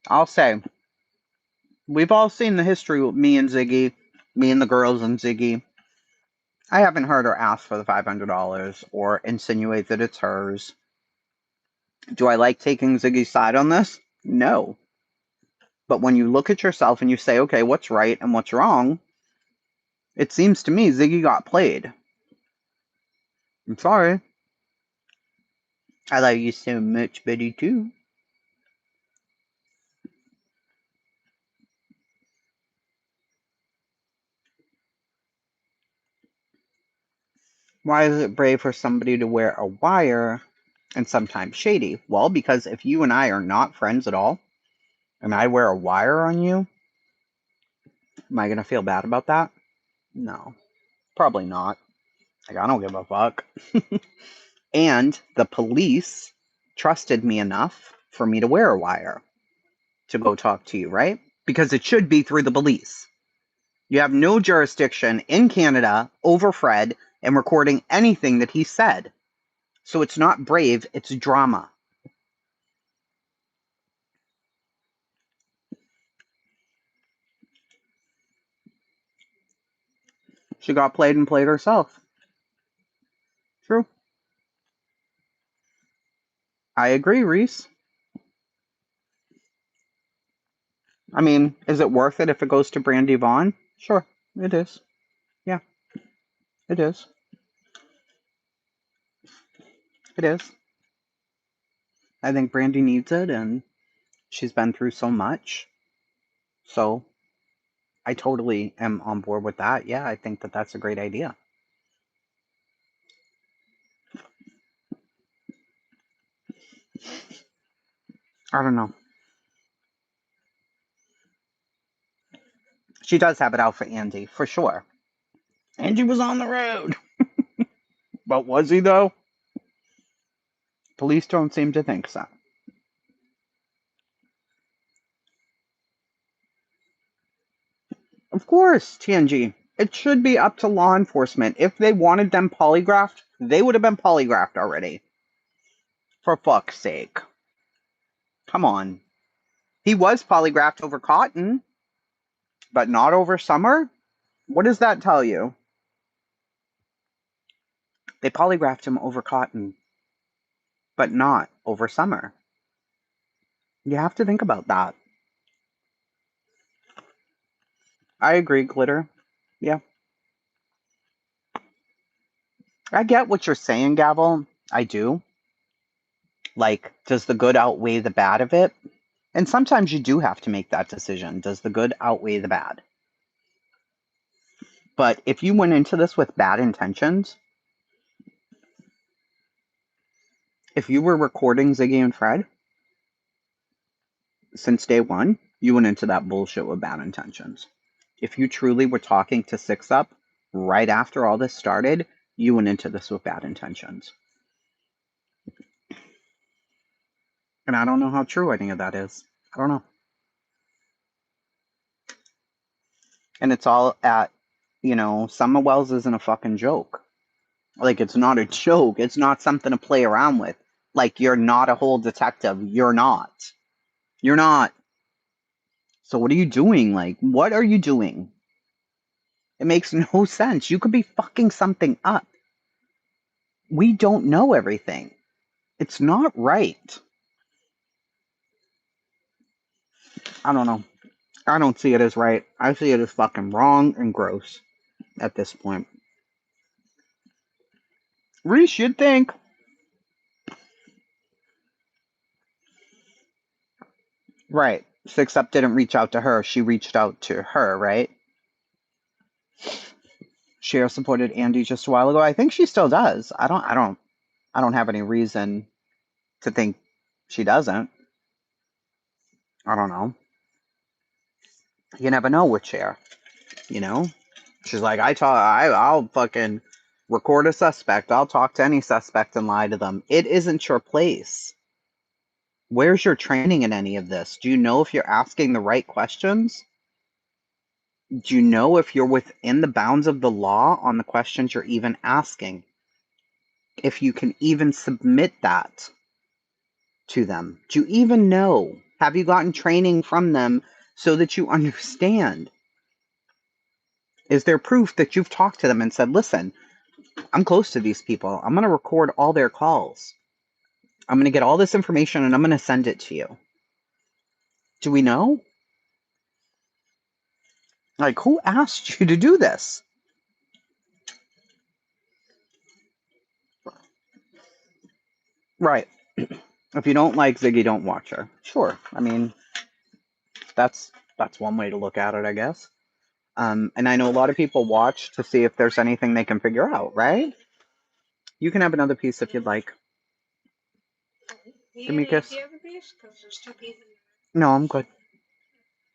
I'll say, we've all seen the history with me and Ziggy, me and the girls and Ziggy. I haven't heard her ask for the $500 or insinuate that it's hers. Do I like taking Ziggy's side on this? No. But when you look at yourself and you say, okay, what's right and what's wrong, it seems to me Ziggy got played. I'm sorry. I love you so much, Betty, too. Why is it brave for somebody to wear a wire and sometimes shady? Well, because if you and I are not friends at all, and I wear a wire on you, am I going to feel bad about that? No, probably not. Like, I don't give a fuck. And the police trusted me enough for me to wear a wire to go talk to you, right? Because it should be through the police. You have no jurisdiction in Canada over Fred and recording anything that he said. So it's not brave, it's drama. She got played and played herself. True. I agree, Reese. I mean, is it worth it if it goes to Brandy Vaughn? Sure, it is. Yeah, it is. It is. I think Brandy needs it, and she's been through so much. So I totally am on board with that. Yeah, I think that that's a great idea. I don't know. She does have it out for Andy, for sure. Andy was on the road. But was he, though? Police don't seem to think so. Of course, TNG. It should be up to law enforcement. If they wanted them polygraphed, they would have been polygraphed already. For fuck's sake. Come on. He was polygraphed over Cotton, but not over Summer? What does that tell you? They polygraphed him over Cotton, but not over Summer. You have to think about that. I agree, Glitter. Yeah. I get what you're saying, Gavel. I do. Like, does the good outweigh the bad of it? And sometimes you do have to make that decision. Does the good outweigh the bad? But if you went into this with bad intentions, if you were recording Ziggy and Fred since day one, you went into that bullshit with bad intentions. If you truly were talking to Six Up right after all this started, you went into this with bad intentions. And I don't know how true any of that is. I don't know. And it's all at, Summer Wells isn't a fucking joke. Like, it's not a joke. It's not something to play around with. Like, you're not a whole detective. You're not. You're not. So what are you doing? Like, what are you doing? It makes no sense. You could be fucking something up. We don't know everything. It's not right. I don't know. I don't see it as right. I see it as fucking wrong and gross at this point. Reese, you'd think. Right. Six Up didn't reach out to her. She reached out to her, right? Cher supported Andy just a while ago. I think she still does. I don't have any reason to think she doesn't. I don't know. You never know with Cher, She's like, I'll fucking record a suspect. I'll talk to any suspect and lie to them. It isn't your place. Where's your training in any of this? Do you know if you're asking the right questions? Do you know if you're within the bounds of the law on the questions you're even asking? If you can even submit that to them? Do you even know? Have you gotten training from them so that you understand? Is there proof that you've talked to them and said, listen, I'm close to these people. I'm going to record all their calls. I'm going to get all this information and I'm going to send it to you. Do we know? Like, who asked you to do this? Right. If you don't like Ziggy, don't watch her. Sure. I mean, that's one way to look at it, I guess. And I know a lot of people watch to see if there's anything they can figure out, right? You can have another piece if you'd like. Give me a kiss. Do you have a piece? Because there's 2 pieces. No, I'm good.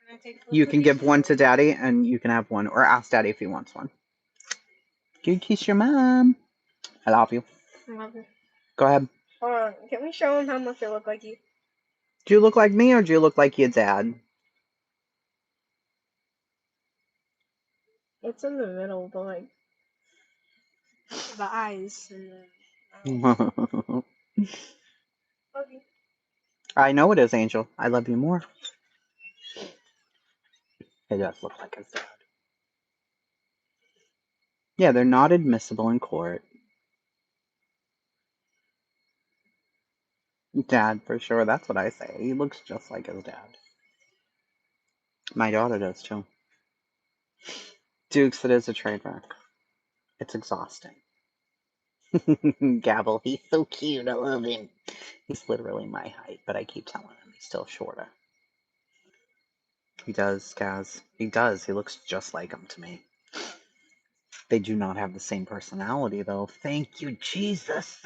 Can I take You the can give pieces? one to Daddy, and you can have one, or ask Daddy if he wants one. You kiss your mom. I love you. Okay. Go ahead. Hold on. Can we show him how much I look like you? Do you look like me, or do you look like your dad? It's in the middle, but like the eyes and the. Okay. I know it is, Angel. I love you more. It does look like his dad. Yeah, they're not admissible in court. Dad, for sure. That's what I say. He looks just like his dad. My daughter does, too. Dukes, it is a train wreck. It's exhausting. Gabble, he's so cute. I love him. He's literally my height, but I keep telling him he's still shorter. He does, Kaz. He does. He looks just like him to me. They do not have the same personality, though. Thank you, Jesus.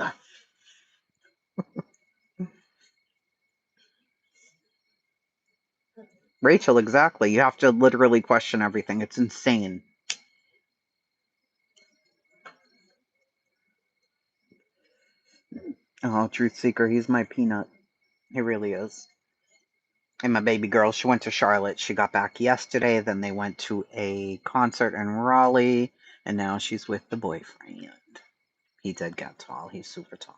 Rachel, exactly. You have to literally question everything. It's insane. Oh, Truth Seeker, he's my peanut. He really is. And my baby girl, she went to Charlotte. She got back yesterday. Then they went to a concert in Raleigh. And now she's with the boyfriend. He did get tall. He's super tall.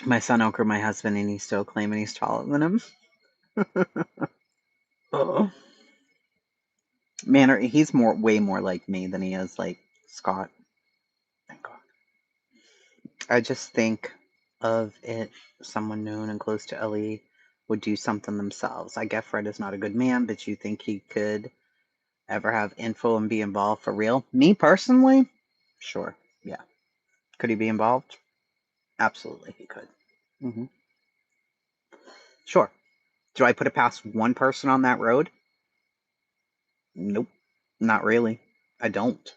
My son outgrew my husband, and he's still claiming he's taller than him. Oh. Man, he's way more like me than he is like Scott. Thank God. I just think of it, someone known and close to Ellie would do something themselves. I get Fred is not a good man, but you think he could ever have info and be involved for real? Me personally? Sure. Yeah. Could he be involved? Absolutely, he could. Hmm. Sure. Do I put it past one person on that road? Nope. Not really. I don't.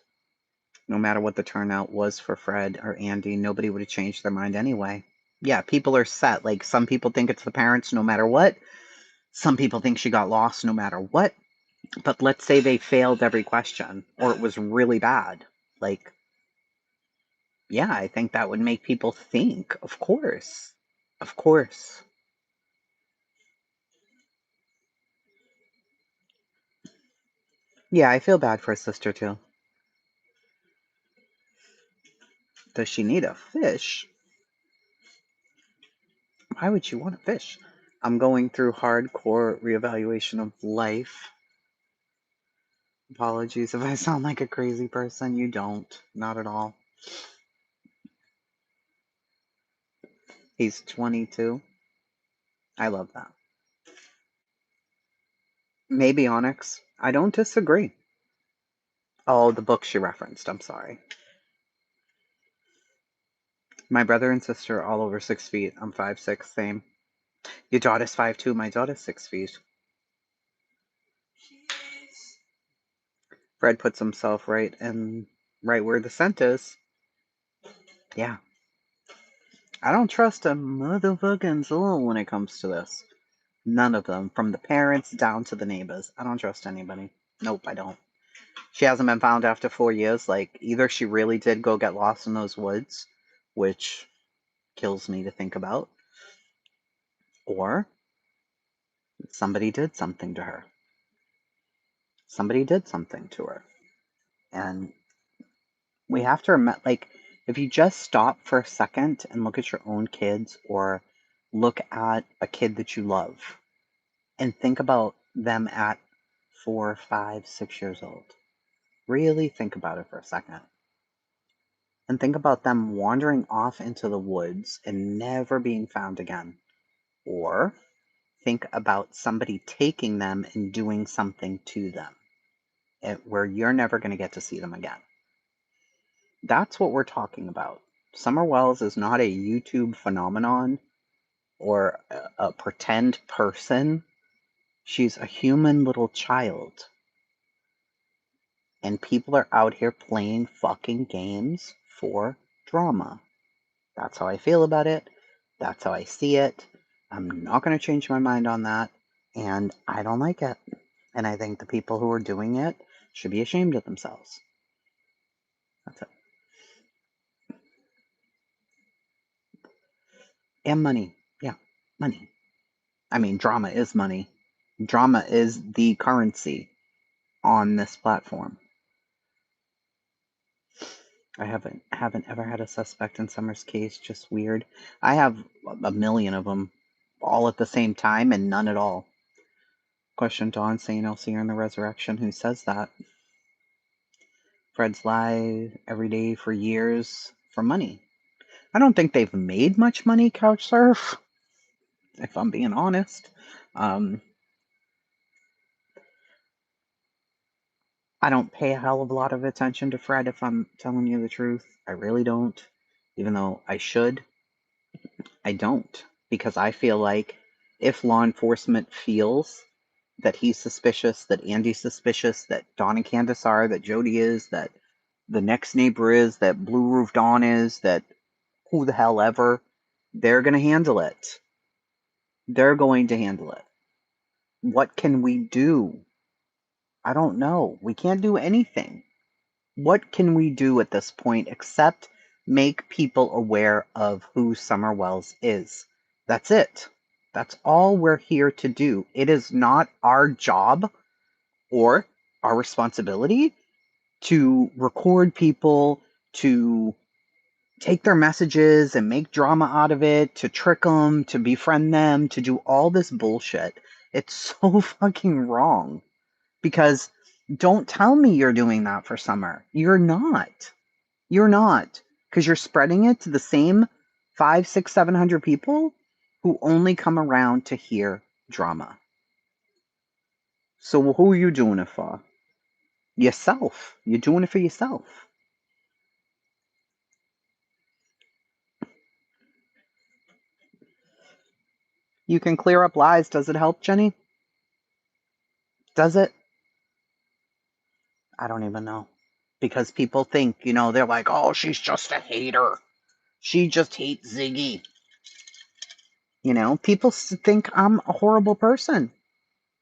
No matter what the turnout was for Fred or Andy, nobody would have changed their mind anyway. Yeah, people are set. Like, some people think it's the parents no matter what. Some people think she got lost no matter what. But let's say they failed every question or it was really bad. Like, yeah, I think that would make people think. Of course. Of course. Yeah, I feel bad for her sister too. Does she need a fish? Why would you want a fish? I'm going through hardcore reevaluation of life. Apologies if I sound like a crazy person. You don't. Not at all. He's 22. I love that. Maybe Onyx. I don't disagree. Oh, the book she referenced. I'm sorry. My brother and sister are all over 6 feet. I'm 5'6", same. Your daughter's 5'2". My daughter's 6 feet. Fred puts himself right where the scent is. Yeah. I don't trust a motherfucking soul when it comes to this. None of them, from the parents down to the neighbors. I don't trust anybody. Nope, I don't. She hasn't been found after 4 years. Like, either she really did go get lost in those woods, which kills me to think about, or somebody did something to her. Somebody did something to her. And we have to remember, like, if you just stop for a second and look at your own kids or look at a kid that you love and think about them at 4, 5, 6 years old. Really think about it for a second. And think about them wandering off into the woods and never being found again. Or think about somebody taking them and doing something to them where you're never going to get to see them again. That's what we're talking about. Summer Wells is not a YouTube phenomenon or a pretend person. She's a human little child. And people are out here playing fucking games for drama. That's how I feel about it. That's how I see it. I'm not going to change my mind on that. And I don't like it. And I think the people who are doing it should be ashamed of themselves. That's it. And money. Yeah, money. I mean, drama is money. Drama is the currency on this platform. I haven't ever had a suspect in Summer's case. Just weird. I have a million of them all at the same time and none at all. Question Dawn saying I'll see her in the resurrection. Who says that? Fred's lied every day for years for money. I don't think they've made much money, Couchsurf, if I'm being honest. I don't pay a hell of a lot of attention to Fred, if I'm telling you the truth. I really don't. Even though I should, I don't. Because I feel like if law enforcement feels that he's suspicious, that Andy's suspicious, that Dawn and Candace are, that Jody is, that the next neighbor is, that Blue Roof Dawn is, that who the hell ever, they're going to handle it. They're going to handle it. What can we do? I don't know. We can't do anything. What can we do at this point except make people aware of who Summer Wells is? That's it. That's all we're here to do. It is not our job or our responsibility to record people, to take their messages and make drama out of it, to trick them, to befriend them, to do all this bullshit. It's so fucking wrong. Because don't tell me you're doing that for Summer. You're not. You're not. Because you're spreading it to the same 5, 6, 700 people who only come around to hear drama. So who are you doing it for? Yourself. You're doing it for yourself. You can clear up lies. Does it help, Jenny? Does it? I don't even know. Because people think, they're like, oh, she's just a hater. She just hates Ziggy. People think I'm a horrible person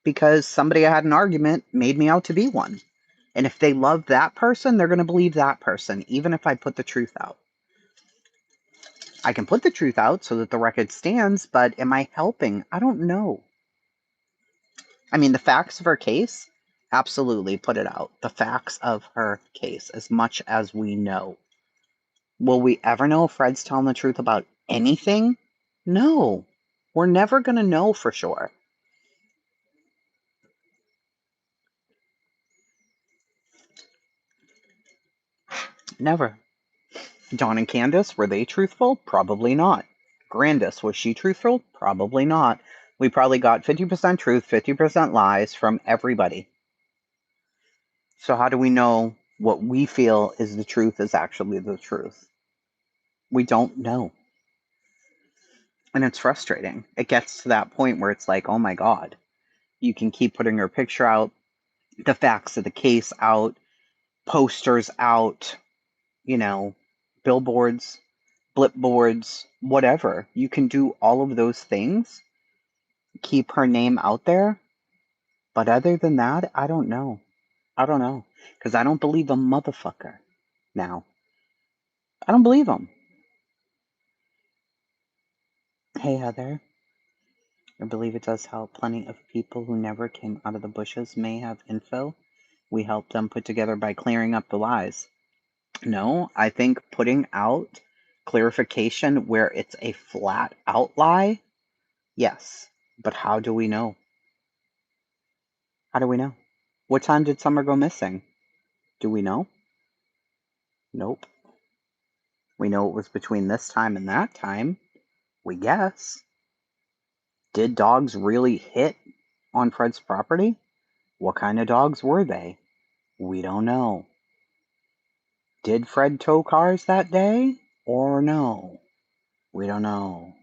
because somebody I had an argument made me out to be one. And if they love that person, they're going to believe that person, even if I put the truth out. I can put the truth out so that the record stands, but am I helping? I don't know. I mean, the facts of her case, absolutely put it out. The facts of her case, as much as we know. Will we ever know if Fred's telling the truth about anything? No. We're never going to know for sure. Never. Dawn and Candace, were they truthful? Probably not. Grandis, was she truthful? Probably not. We probably got 50% truth, 50% lies from everybody. So how do we know what we feel is the truth is actually the truth? We don't know. And it's frustrating. It gets to that point where it's like, oh my God, you can keep putting her picture out, the facts of the case out, posters out, billboards, blipboards, whatever. You can do all of those things, keep her name out there. But other than that, I don't know. I don't know. Because I don't believe a motherfucker now. I don't believe him. Hey, Heather. I believe it does help. Plenty of people who never came out of the bushes may have info. We help them put together by clearing up the lies. No, I think putting out clarification where it's a flat out lie Yes. But how do we know? How do we know? What time did Summer go missing? Do we know? Nope. We know it was between this time and that time. We guess. Did dogs really hit on Fred's property? What kind of dogs were they? We don't know. Did Fred tow cars that day or no? We don't know.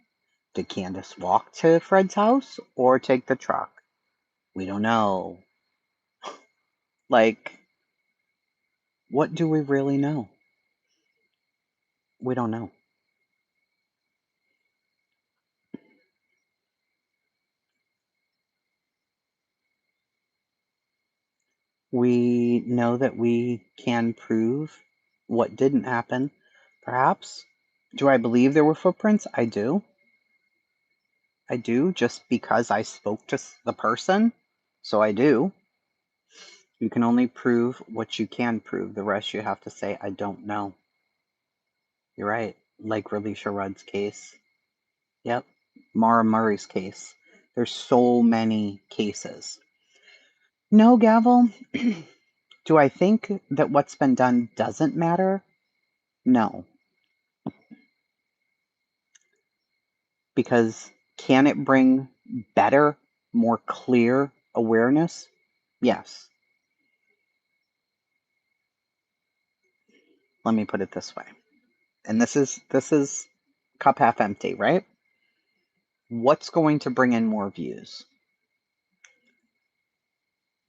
Did Candace walk to Fred's house or take the truck? We don't know. Like, what do we really know? We don't know. We know that we can prove what didn't happen, perhaps. Do I believe there were footprints? I do. I do, just because I spoke to the person. So I do. You can only prove what you can prove. The rest you have to say, I don't know. You're right. Like Relisha Rudd's case. Yep. Mara Murray's case. There's so many cases. No, Gavel. Do I think that what's been done doesn't matter? No. Because can it bring better, more clear awareness? Yes. Let me put it this way. And this is cup half empty, right? What's going to bring in more views?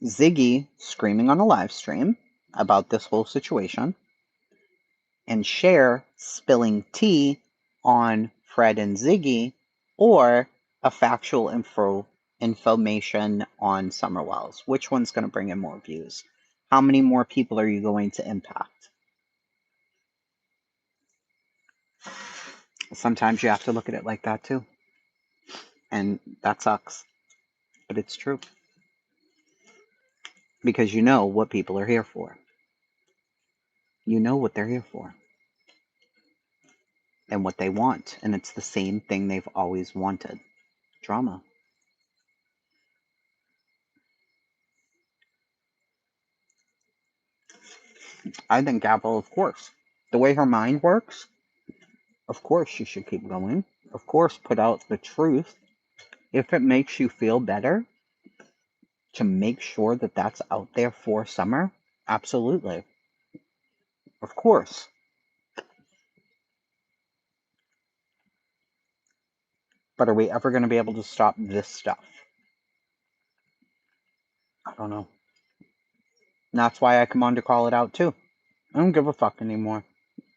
Ziggy screaming on a live stream about this whole situation, and Cher spilling tea on Fred and Ziggy, or a factual information on Summer Wells. Which one's going to bring in more views? How many more people are you going to impact? Sometimes you have to look at it like that too. And that sucks. But it's true. Because you know what people are here for. You know what they're here for. And what they want. And it's the same thing they've always wanted. Drama. I think Apple, of course. The way her mind works, of course she should keep going. Of course, put out the truth. If it makes you feel better to make sure that that's out there for Summer, absolutely. Of course. But are we ever going to be able to stop this stuff? I don't know. And that's why I come on to call it out too. I don't give a fuck anymore.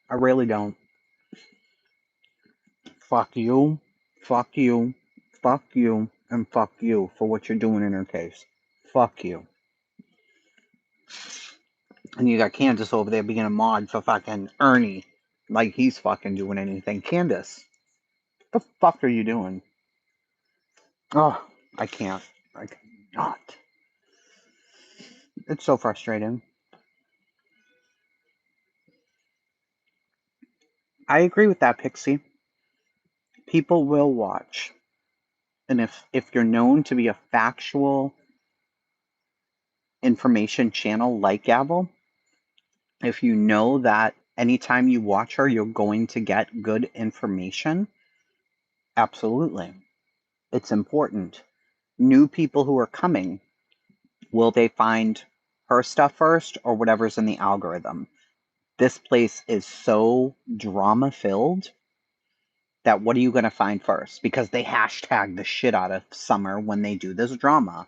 I really don't. Fuck you, fuck you, fuck you, and fuck you for what you're doing in her case. Fuck you. And you got Candace over there being a mod for fucking Ernie. Like he's fucking doing anything. Candace, what the fuck are you doing? Oh, I can't. I cannot. It's so frustrating. I agree with that, Pixie. People will watch. And if you're known to be a factual information channel like Gavel, if you know that anytime you watch her, you're going to get good information, absolutely. It's important. New people who are coming, will they find her stuff first or whatever's in the algorithm? This place is so drama filled that what are you going to find first? Because they hashtag the shit out of Summer when they do this drama.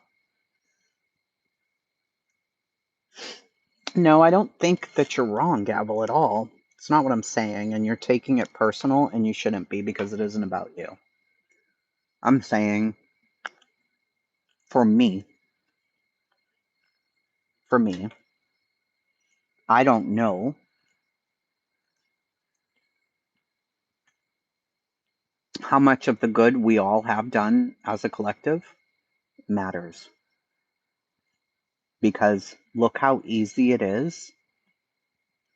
No, I don't think that you're wrong, Gavel, at all. It's not what I'm saying, and you're taking it personal, and you shouldn't be because it isn't about you. I'm saying, for me, I don't know how much of the good we all have done as a collective matters. Because look how easy it is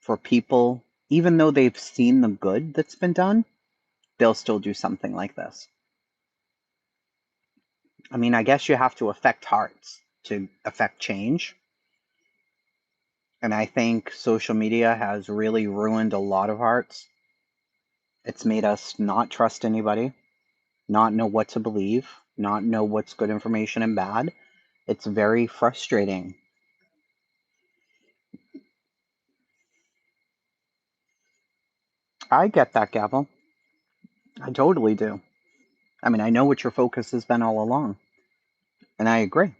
for people, even though they've seen the good that's been done, they'll still do something like this. I mean, I guess you have to affect hearts to affect change. And I think social media has really ruined a lot of hearts. It's made us not trust anybody, not know what to believe, not know what's good information and bad. It's very frustrating. I get that, Gavel. I totally do. I mean, I know what your focus has been all along, and I agree.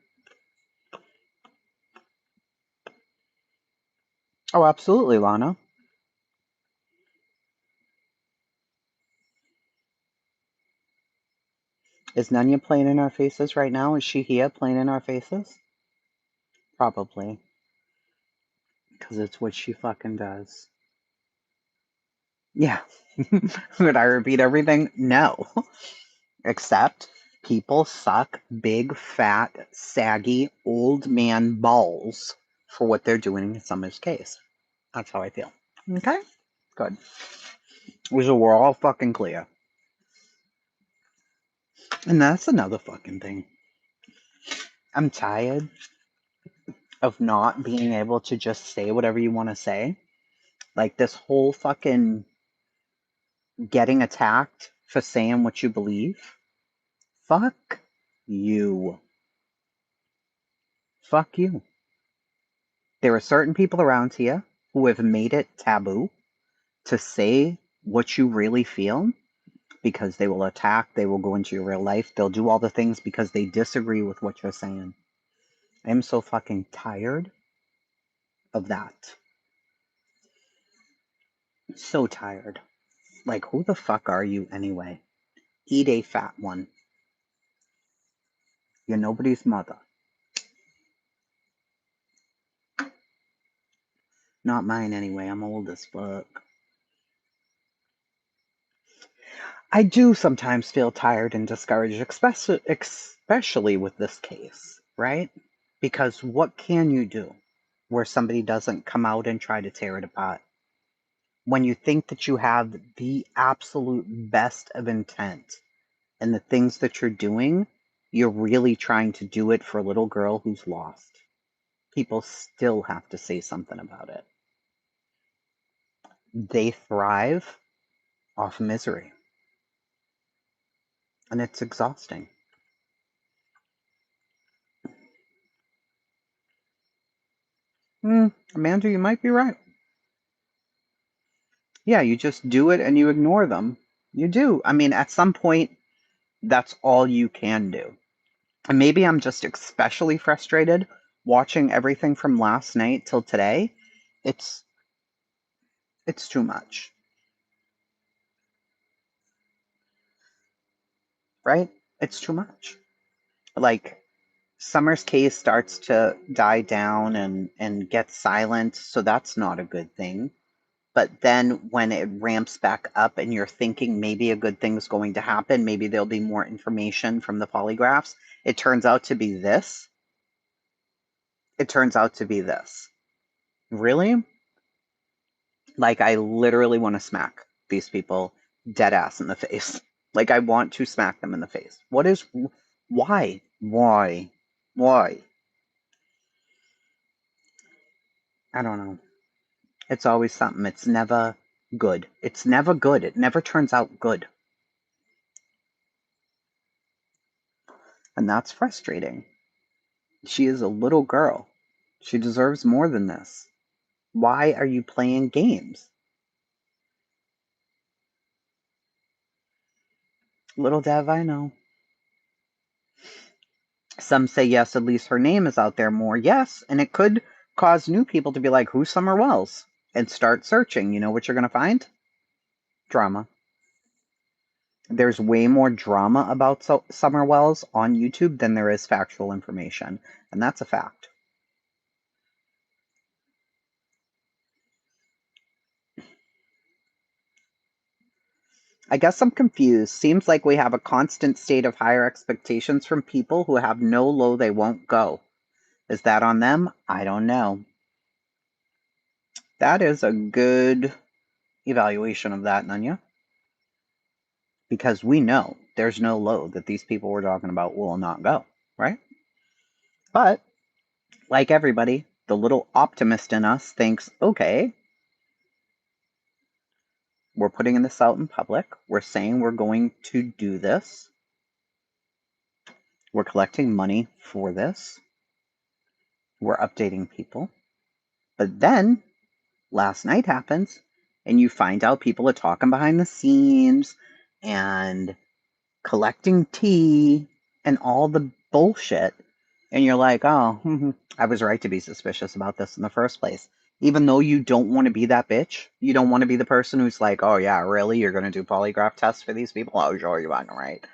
Oh, absolutely, Lana. Is Nunya playing in our faces right now? Is she here playing in our faces? Probably, because it's what she fucking does. Yeah. Would I repeat everything? No. Except people suck big, fat, saggy, old man balls for what they're doing in Summer's case. That's how I feel. Okay? Good. So we're all fucking clear. And that's another fucking thing. I'm tired of not being able to just say whatever you want to say. Like this whole fucking getting attacked for saying what you believe. Fuck you. Fuck you. There are certain people around here who have made it taboo to say what you really feel because they will attack, they will go into your real life, they'll do all the things because they disagree with what you're saying. I'm so fucking tired of that. So tired. Like, who the fuck are you anyway? Eat a fat one. You're nobody's mother. Not mine anyway. I'm old as fuck. I do sometimes feel tired and discouraged, especially with this case, right? Because what can you do where somebody doesn't come out and try to tear it apart? When you think that you have the absolute best of intent and the things that you're doing, you're really trying to do it for a little girl who's lost. People still have to say something about it. They thrive off misery. And it's exhausting. Amanda, you might be right. Yeah, you just do it and you ignore them. You do. I mean, at some point, that's all you can do. And maybe I'm just especially frustrated watching everything from last night till today. It's too much. Right? It's too much. Like Summer's case starts to die down and get silent, so that's not a good thing. But then when it ramps back up and you're thinking maybe a good thing's going to happen, maybe there'll be more information from the polygraphs, it turns out to be this. It turns out to be this. Really? Like, I literally want to smack these people dead ass in the face. Like, I want to smack them in the face. Why? Why? Why? I don't know. It's always something. It's never good. It's never good. It never turns out good. And that's frustrating. She is a little girl. She deserves more than this. Why are you playing games? Little Dev, I know. Some say yes, at least her name is out there more. Yes, and it could cause new people to be like, who's Summer Wells? And start searching. You know what you're going to find? Drama. There's way more drama about Summer Wells on YouTube than there is factual information. And that's a fact. I guess I'm confused. Seems like we have a constant state of higher expectations from people who have no low they won't go. Is that on them? I don't know. That is a good evaluation of that, Nunya. because we know there's no load that these people we're talking about will not go, right? But like everybody, the little optimist in us thinks, okay, we're putting this out in public. We're saying we're going to do this. We're collecting money for this. We're updating people. But then last night happens and you find out people are talking behind the scenes and collecting tea and all the bullshit. And you're like, oh, I was right to be suspicious about this in the first place. Even though you don't want to be that bitch, you don't want to be the person who's like, oh yeah, really? You're going to do polygraph tests for these people? Oh, sure, you're fucking right.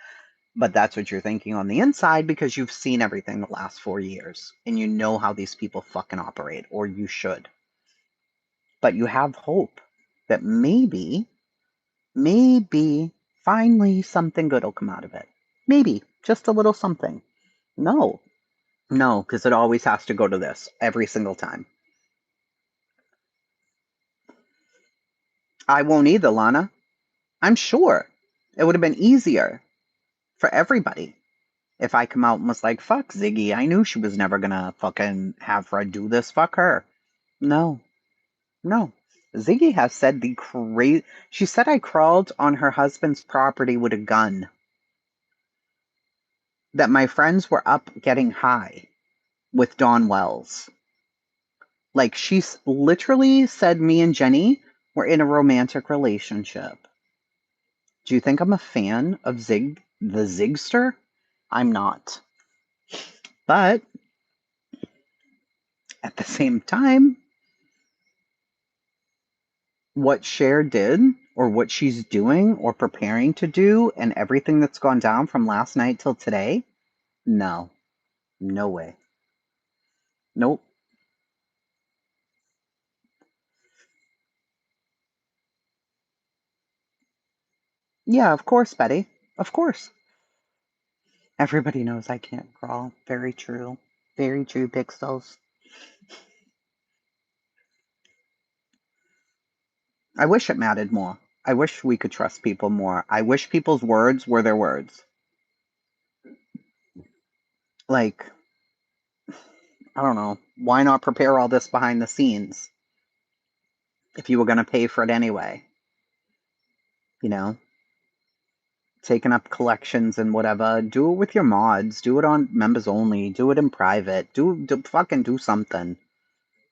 But that's what you're thinking on the inside because you've seen everything the last 4 years and you know how these people fucking operate, or you should. But you have hope that maybe finally something good will come out of it. Maybe just a little something. No, because it always has to go to this every single time. I won't either, Lana. I'm sure it would have been easier for everybody if I come out and was like, fuck Ziggy. I knew she was never gonna fucking have Fred do this. Fuck her. No. Ziggy has said the crazy. She said I crawled on her husband's property with a gun. That my friends were up getting high with Dawn Wells. Like, she's literally said me and Jenny were in a romantic relationship. Do you think I'm a fan of the Zigster? I'm not. But at the same time, what Cher did, or what she's doing, or preparing to do, and everything that's gone down from last night till today, no. No way. Nope. Yeah, of course, Betty. Of course. Everybody knows I can't crawl. Very true. Very true, Pixels. I wish it mattered more. I wish we could trust people more. I wish people's words were their words. Like, I don't know. Why not prepare all this behind the scenes if you were going to pay for it anyway? You know? Taking up collections and whatever. Do it with your mods. Do it on members only. Do it in private. Do fucking do something.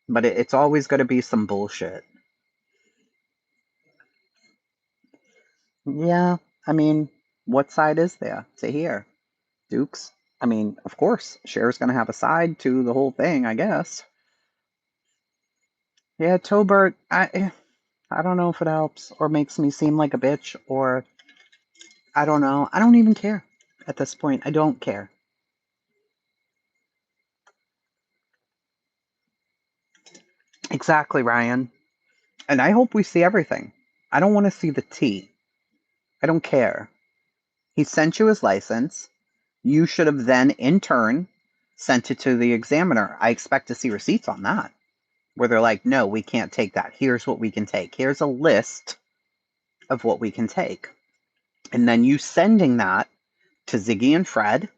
But it's always going to be some bullshit. Yeah, I mean, what side is there to hear? Dukes? I mean, of course, Cher's going to have a side to the whole thing, I guess. Yeah, Tobert, I don't know if it helps or makes me seem like a bitch, or I don't know. I don't even care at this point. I don't care. Exactly, Ryan. And I hope we see everything. I don't want to see the tea. I don't care. He sent you his license. You should have then, in turn, sent it to the examiner. I expect to see receipts on that, where they're like, no, we can't take that. Here's what we can take. Here's a list of what we can take. And then you sending that to Ziggy and Fred,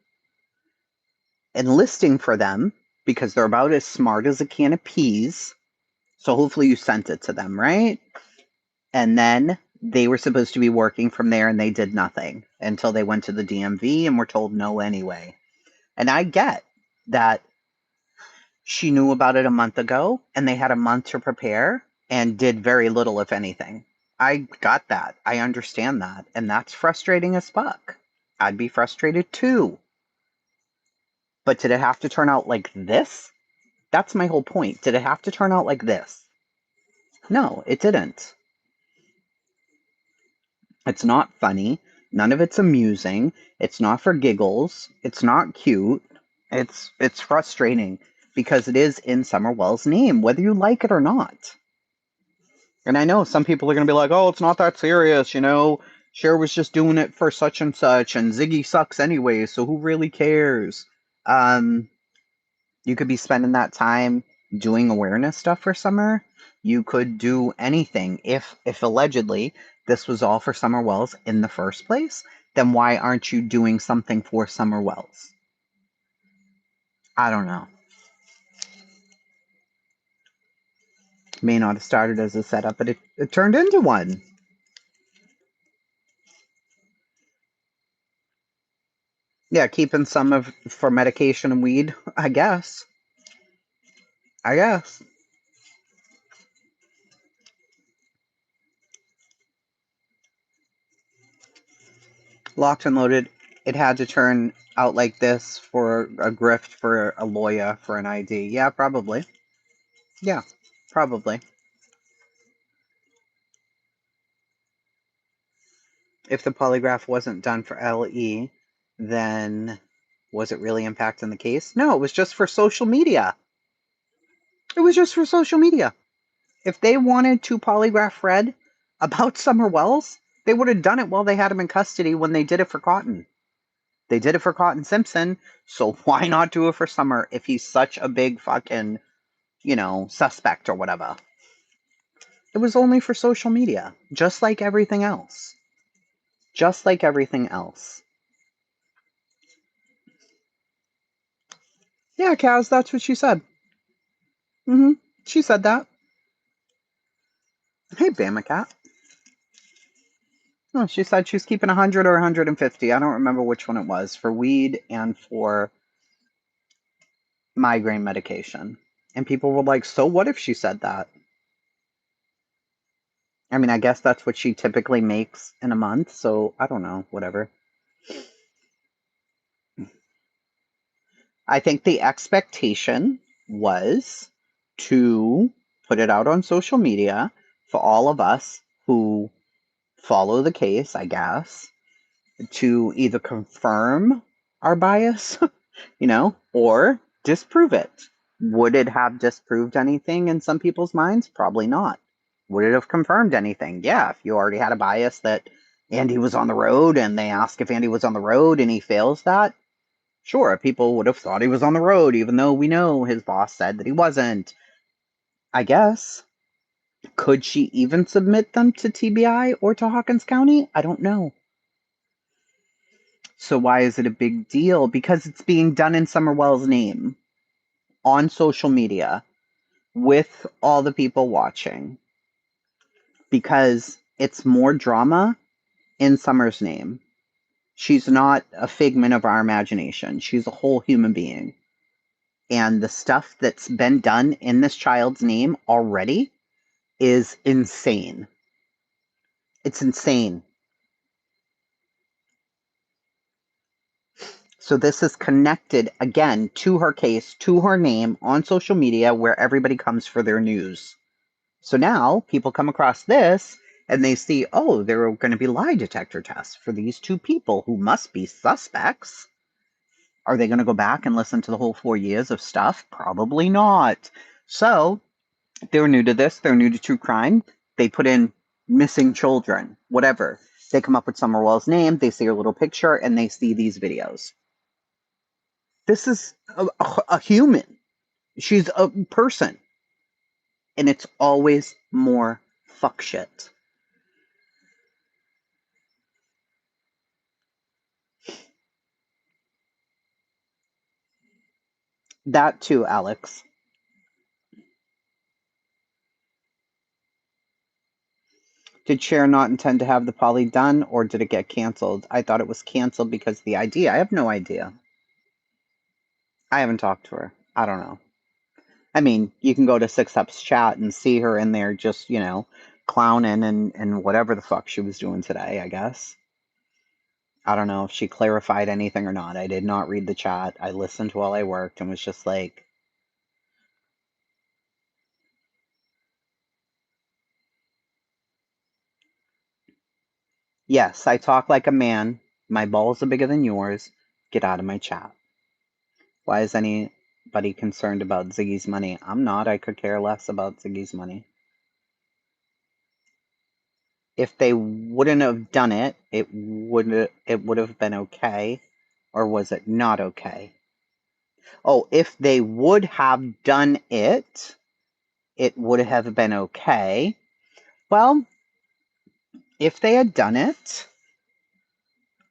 enlisting for them, because they're about as smart as a can of peas. So hopefully you sent it to them, right? And then they were supposed to be working from there, and they did nothing until they went to the DMV and were told no anyway. And I get that she knew about it a month ago and they had a month to prepare and did very little, if anything. I got that. I understand that. And that's frustrating as fuck. I'd be frustrated too. But did it have to turn out like this? That's my whole point. Did it have to turn out like this? No, it didn't. It's not funny. None of it's amusing. It's not for giggles. It's not cute. It's frustrating because it is in Summerwell's name, whether you like it or not. And I know some people are going to be like, oh, it's not that serious, you know? Cher was just doing it for such and such, and Ziggy sucks anyway, so who really cares? You could be spending that time doing awareness stuff for Summer. You could do anything if allegedly this was all for Summer Wells in the first place, then why aren't you doing something for Summer Wells? I don't know. May not have started as a setup, but it turned into one. Yeah, keeping some of for medication and weed, I guess. I guess. Locked and loaded. It had to turn out like this for a grift for a lawyer for an ID. Yeah, probably. Yeah, probably. If the polygraph wasn't done for LE, then was it really impacting the case? No, it was just for social media. It was just for social media. If they wanted to polygraph Fred about Summer Wells, they would have done it while they had him in custody when they did it for Cotton. They did it for Cotton Simpson, so why not do it for Summer if he's such a big fucking, suspect or whatever? It was only for social media, just like everything else. Just like everything else. Yeah, Kaz, that's what she said. She said that. Hey, Bama Cat. Oh, she said she's keeping 100 or 150. I don't remember which one it was, for weed and for migraine medication. And people were like, so what if she said that? I mean, I guess that's what she typically makes in a month, so I don't know, whatever. I think the expectation was to put it out on social media for all of us who follow the case, I guess, to either confirm our bias, or disprove it. Would it have disproved anything in some people's minds? Probably not. Would it have confirmed anything? Yeah, if you already had a bias that Andy was on the road and they ask if Andy was on the road and he fails that, sure, people would have thought he was on the road, even though we know his boss said that he wasn't. I guess. Could she even submit them to TBI or to Hawkins County? I don't know. So why is it a big deal? Because it's being done in Summer Wells' name on social media with all the people watching. Because it's more drama in Summer's name. She's not a figment of our imagination. She's a whole human being. And the stuff that's been done in this child's name already is insane. It's insane. So this is connected again to her case, to her name on social media where everybody comes for their news. So now people come across this and they see, oh, there are going to be lie detector tests for these two people who must be suspects. Are they going to go back and listen to the whole 4 years of stuff? Probably not. So they're new to this. They're new to true crime. They put in missing children, whatever. They come up with Summer Wells' name. They see her little picture and they see these videos. This is a human. She's a person. And it's always more fuck shit. That too, Alex. Did Cher not intend to have the poly done, or did it get canceled? I thought it was canceled because of the idea. I have no idea. I haven't talked to her. I don't know. I mean, you can go to Six Up's chat and see her in there just, clowning and whatever the fuck she was doing today, I guess. I don't know if she clarified anything or not. I did not read the chat. I listened while I worked and was just like, yes, I talk like a man. My balls are bigger than yours. Get out of my chat. Why is anybody concerned about Ziggy's money? I'm not. I could care less about Ziggy's money. If they wouldn't have done it, it would have been okay, or was it not okay? Oh, if they would have done it, it would have been okay. Well, if they had done it,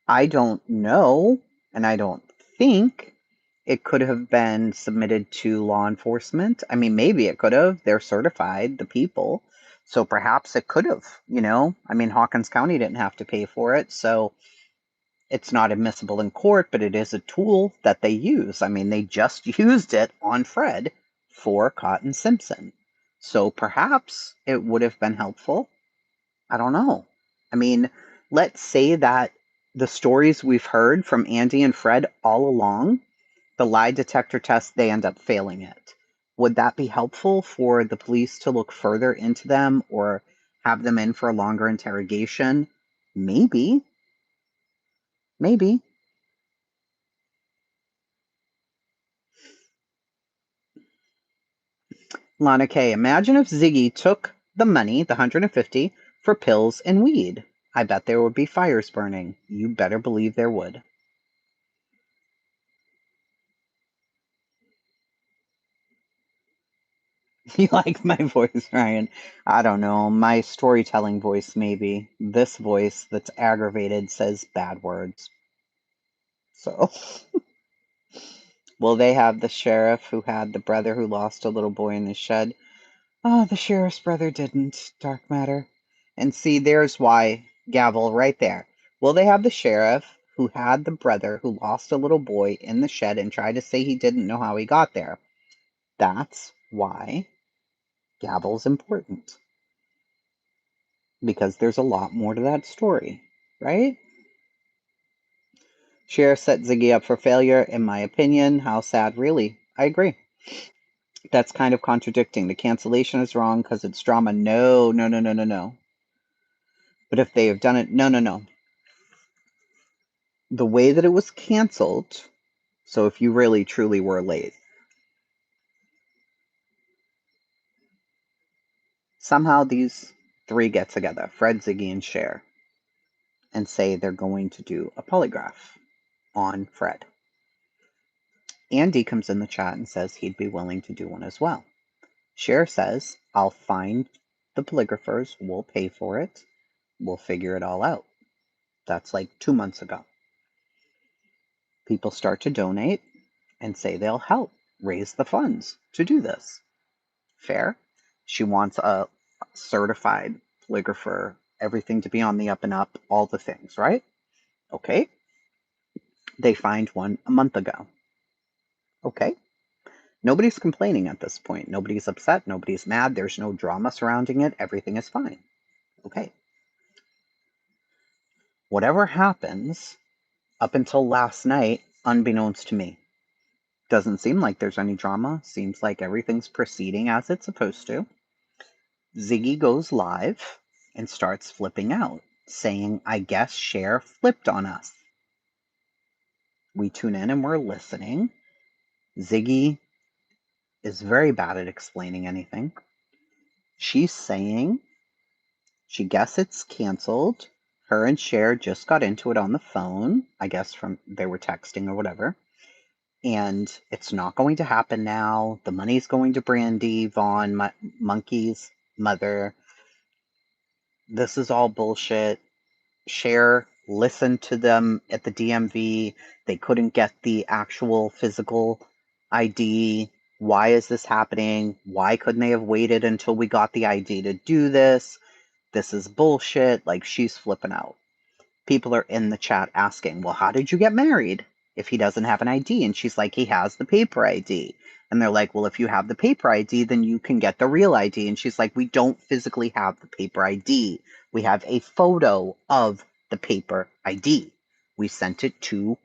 I don't know, and I don't think it could have been submitted to law enforcement. I mean, maybe it could have. They're certified, the people. So perhaps it could have, I mean, Hawkins County didn't have to pay for it. So it's not admissible in court, but it is a tool that they use. I mean, they just used it on Fred for Cotton Simpson. So perhaps it would have been helpful. I don't know. I mean, let's say that the stories we've heard from Andy and Fred all along, the lie detector test, they end up failing it. Would that be helpful for the police to look further into them or have them in for a longer interrogation? Maybe. Maybe. Lana K, imagine if Ziggy took the money, the 150, for pills and weed. I bet there would be fires burning. You better believe there would. You like my voice, Ryan? I don't know. My storytelling voice, maybe. This voice that's aggravated says bad words. So, will they have the sheriff who had the brother who lost a little boy in the shed? Oh, the sheriff's brother didn't. Dark matter. And see, there's why, gavel right there. Will they have the sheriff who had the brother who lost a little boy in the shed and tried to say he didn't know how he got there? That's why gavel's important. Because there's a lot more to that story, right? Sheriff set Ziggy up for failure, in my opinion. How sad, really. I agree. That's kind of contradicting. The cancellation is wrong because it's drama. No, no, no, no, no, no. But if they have done it, no, no, no. The way that it was canceled, so if you really truly were late, somehow these three get together, Fred, Ziggy, and Cher, and say they're going to do a polygraph on Fred. Andy comes in the chat and says he'd be willing to do one as well. Cher says, I'll find the polygraphers, we'll pay for it, we'll figure it all out. That's like 2 months ago. People start to donate and say they'll help raise the funds to do this. Fair. She wants a certified polygrapher, everything to be on the up and up, all the things, right? Okay. They find one a month ago. Okay. Nobody's complaining at this point. Nobody's upset. Nobody's mad. There's no drama surrounding it. Everything is fine. Okay. Whatever happens up until last night, unbeknownst to me, doesn't seem like there's any drama. Seems like everything's proceeding as it's supposed to. Ziggy goes live and starts flipping out, saying, I guess Cher flipped on us. We tune in and we're listening. Ziggy is very bad at explaining anything. She's saying she guess it's canceled. Her and Cher just got into it on the phone, I guess they were texting or whatever. And it's not going to happen now. The money's going to Brandy, Vaughn, Monkey's mother. This is all bullshit. Cher listened to them at the DMV. They couldn't get the actual physical ID. Why is this happening? Why couldn't they have waited until we got the ID to do this? This is bullshit. Like, she's flipping out. People are in the chat asking, well, how did you get married if he doesn't have an ID? And she's like, he has the paper ID. And they're like, well, if you have the paper ID, then you can get the real ID. And she's like, we don't physically have the paper ID. We have a photo of the paper ID. We sent it to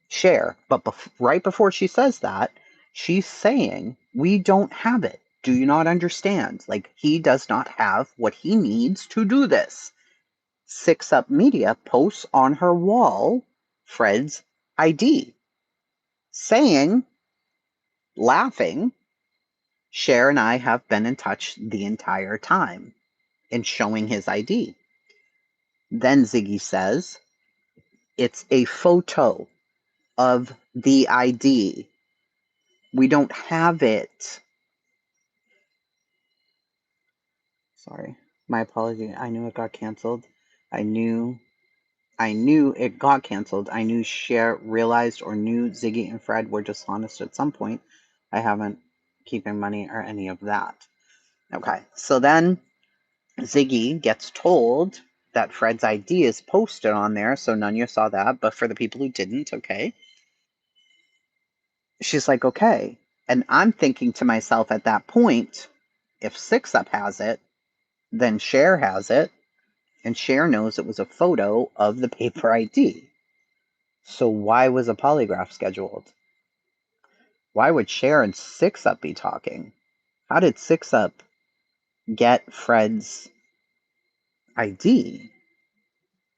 Cher. But right before she says that, she's saying, we don't have it. Do you not understand? Like, he does not have what he needs to do this. Six Up Media posts on her wall Fred's ID, saying, laughing, Cher and I have been in touch the entire time, and showing his ID. Then Ziggy says, it's a photo of the ID. We don't have it. Sorry, my apology. I knew it got canceled. I knew it got canceled. I knew Cher realized or knew Ziggy and Fred were dishonest at some point. I haven't keeping money or any of that. Okay, so then Ziggy gets told that Fred's ID is posted on there, so none of you saw that, but for the people who didn't, okay. She's like, okay. And I'm thinking to myself at that point, if Six Up has it, then Cher has it, and Cher knows it was a photo of the paper ID. So why was a polygraph scheduled? Why would Cher and Six Up be talking? How did Six Up get Fred's ID?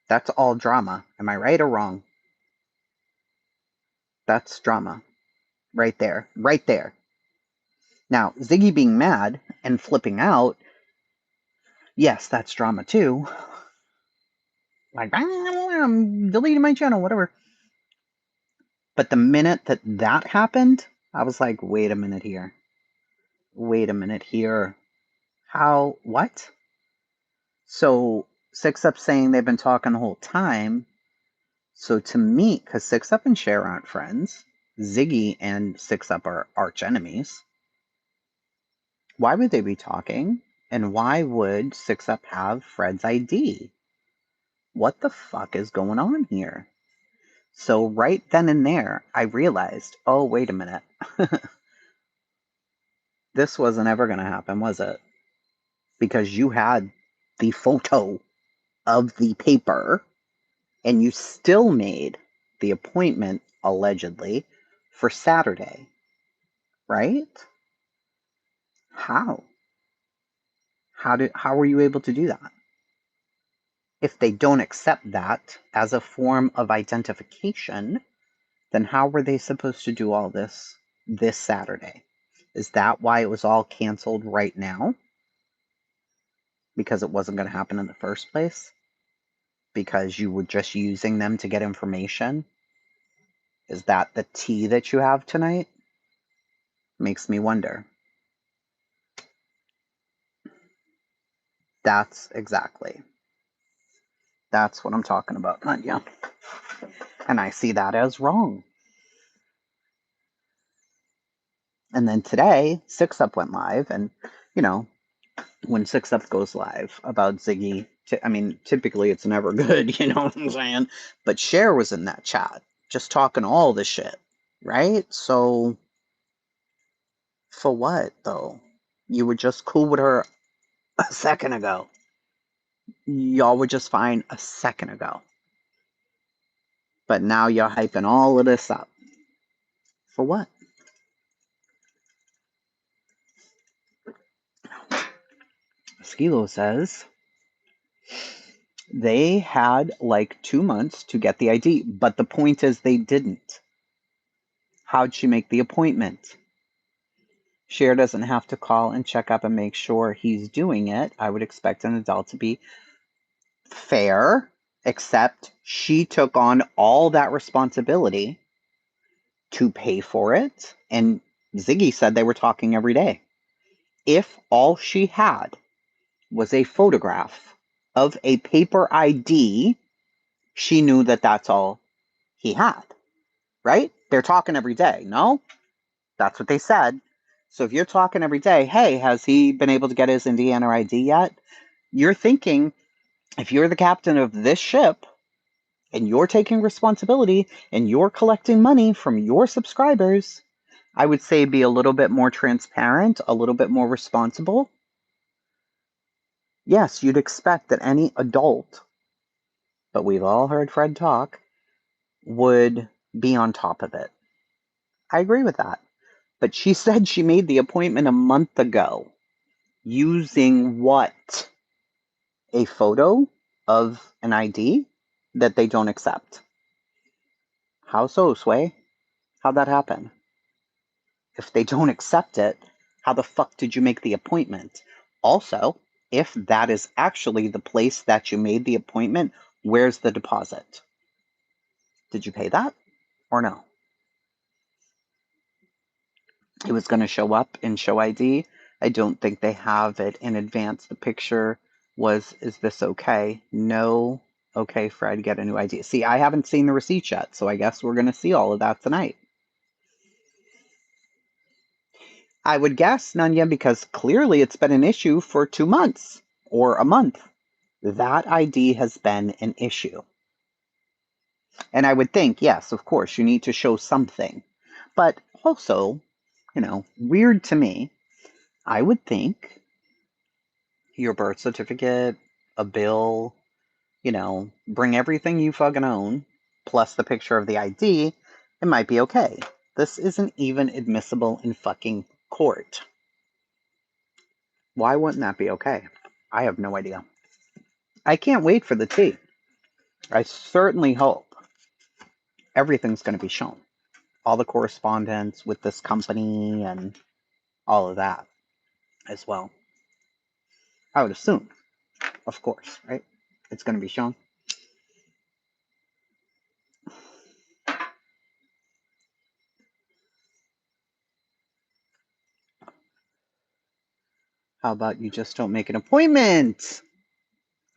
That's all drama. Am I right or wrong? That's drama. Right there. Right there. Now, Ziggy being mad and flipping out, yes, that's drama too. Like, I'm deleting my channel, whatever. But the minute that happened, I was like, wait a minute here. Wait a minute here. How? What? So Six Up saying they've been talking the whole time. So to me, because Six Up and Cher aren't friends, Ziggy and Six Up are arch enemies. Why would they be talking? And why would Six Up have Fred's ID? What the fuck is going on here? So right then and there, I realized, oh, wait a minute. This wasn't ever going to happen, was it? Because you had the photo of the paper and you still made the appointment, allegedly, for Saturday, right? How? How were you able to do that? If they don't accept that as a form of identification, then how were they supposed to do all this Saturday? Is that why it was all canceled right now? Because it wasn't going to happen in the first place? Because you were just using them to get information? Is that the tea that you have tonight? Makes me wonder. That's what I'm talking about, Nadia. And I see that as wrong. And then today, Six Up went live, and when Six Up goes live about Ziggy, typically it's never good, you know what I'm saying? But Cher was in that chat, just talking all this shit, right? So, for what, though? You were just cool with her a second ago. Y'all were just fine a second ago. But now you're hyping all of this up. For what? Skilo says they had like 2 months to get the ID, but the point is they didn't. How'd she make the appointment? Cher doesn't have to call and check up and make sure he's doing it. I would expect an adult to be fair, except she took on all that responsibility to pay for it. And Ziggy said they were talking every day. If all she had was a photograph of a paper ID, she knew that that's all he had, right? They're talking every day, no? That's what they said. So if you're talking every day, hey, has he been able to get his Indiana ID yet? You're thinking, if you're the captain of this ship and you're taking responsibility and you're collecting money from your subscribers, I would say be a little bit more transparent, a little bit more responsible. Yes, you'd expect that any adult, but we've all heard Fred talk, would be on top of it. I agree with that. But she said she made the appointment a month ago. Using what? A photo of an ID that they don't accept. How so, Sway? How'd that happen? If they don't accept it, how the fuck did you make the appointment? Also, if that is actually the place that you made the appointment, where's the deposit? Did you pay that or no? It was going to show up in show ID. I don't think they have it in advance. The picture was, is this okay? No, Okay, Fred, get a new ID. See, I haven't seen the receipt yet, so I guess we're going to see all of that tonight. I would guess, Nunya, because clearly it's been an issue for 2 months or a month. That ID has been an issue. And I would think, yes, of course, you need to show something. But also, weird to me, I would think your birth certificate, a bill, bring everything you fucking own, plus the picture of the ID, it might be okay. This isn't even admissible in fucking court. Why wouldn't that be okay? I have no idea. I can't wait for the tea. I certainly hope everything's going to be shown. All the correspondence with this company and all of that as well. I would assume, of course, right? It's going to be shown. How about you just don't make an appointment?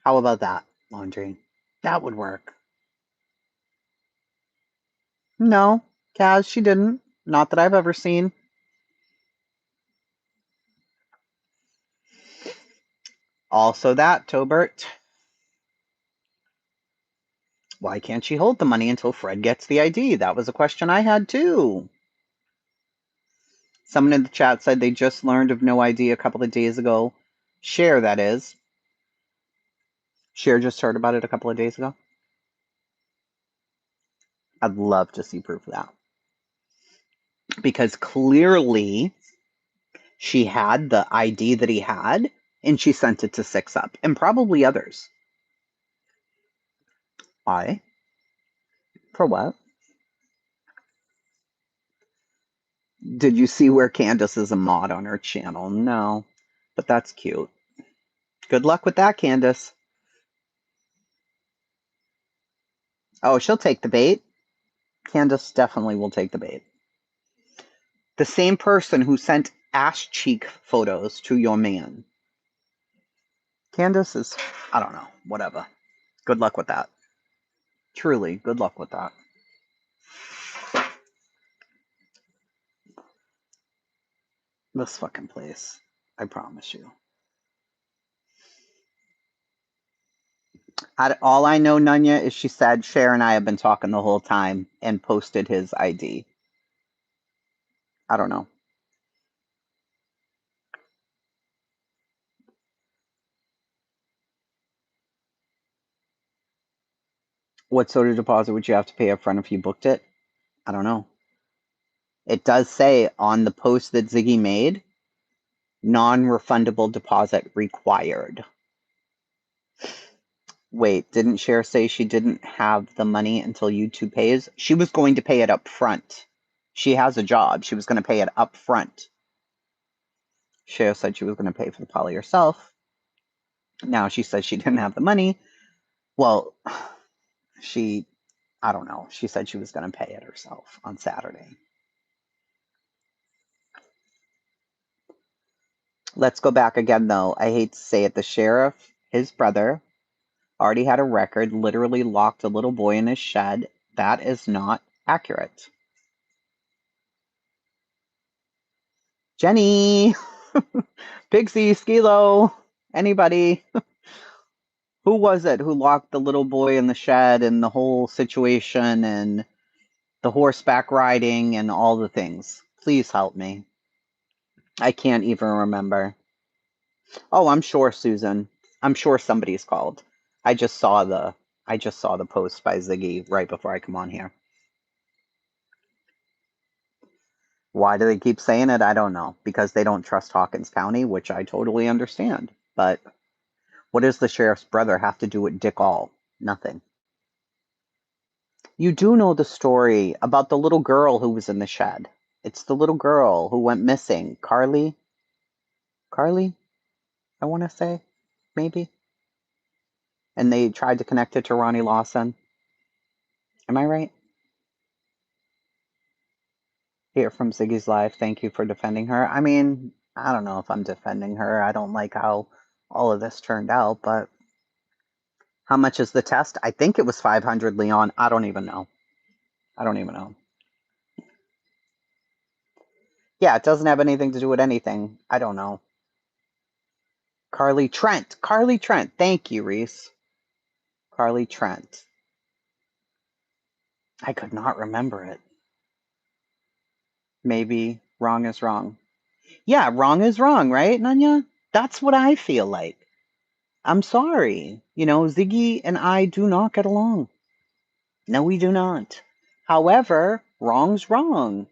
How about that, Laundry? That would work. No, Kaz, she didn't. Not that I've ever seen. Also that, Tobert. Why can't she hold the money until Fred gets the ID? That was a question I had too. Someone in the chat said they just learned of no ID a couple of days ago. Cher, that is. Cher just heard about it a couple of days ago. I'd love to see proof of that. Because clearly she had the ID that he had and she sent it to 6up and probably others. Why? For what? Did you see where Candace is a mod on her channel? No, but that's cute. Good luck with that, Candace. Oh, she'll take the bait. Candace definitely will take the bait. The same person who sent ass cheek photos to your man. Candace is, I don't know, whatever. Good luck with that. Truly, good luck with that. This fucking place. I promise you. All I know, Nunya, is she said Cher and I have been talking the whole time and posted his ID. I don't know. What sort of deposit would you have to pay up front if you booked it? I don't know. It does say on the post that Ziggy made, non-refundable deposit required. Wait, didn't Cher say she didn't have the money until YouTube pays? She was going to pay it up front. She has a job. She was going to pay it up front. Cher said she was going to pay for the poly herself. Now she says she didn't have the money. Well, I don't know. She said she was going to pay it herself on Saturday. Let's go back again, though. I hate to say it. The sheriff, his brother, already had a record, literally locked a little boy in his shed. That is not accurate. Jenny, Pixie, Skilo, anybody? Who was it who locked the little boy in the shed and the whole situation and the horseback riding and all the things? Please help me. I can't even remember. Oh, I'm sure, Susan. I'm sure somebody's called. I just saw the post by Ziggy right before I come on here. Why do they keep saying it? I don't know. Because they don't trust Hawkins County, which I totally understand. But what does the sheriff's brother have to do with Dick All? Nothing. You do know the story about the little girl who was in the shed. It's the little girl who went missing. Carly, I want to say, maybe. And they tried to connect it to Ronnie Lawson. Am I right? Here from Ziggy's Live. Thank you for defending her. I mean, I don't know if I'm defending her. I don't like how all of this turned out, but How much is the test? I think it was 500, Leon. I don't even know. Yeah, it doesn't have anything to do with anything. I don't know. Carly Trent. Thank you, Reese. Carly Trent. I could not remember it. Maybe wrong is wrong. Yeah, wrong is wrong, right, Nanya? That's what I feel like. I'm sorry. Ziggy and I do not get along. No, we do not. However, wrong's wrong.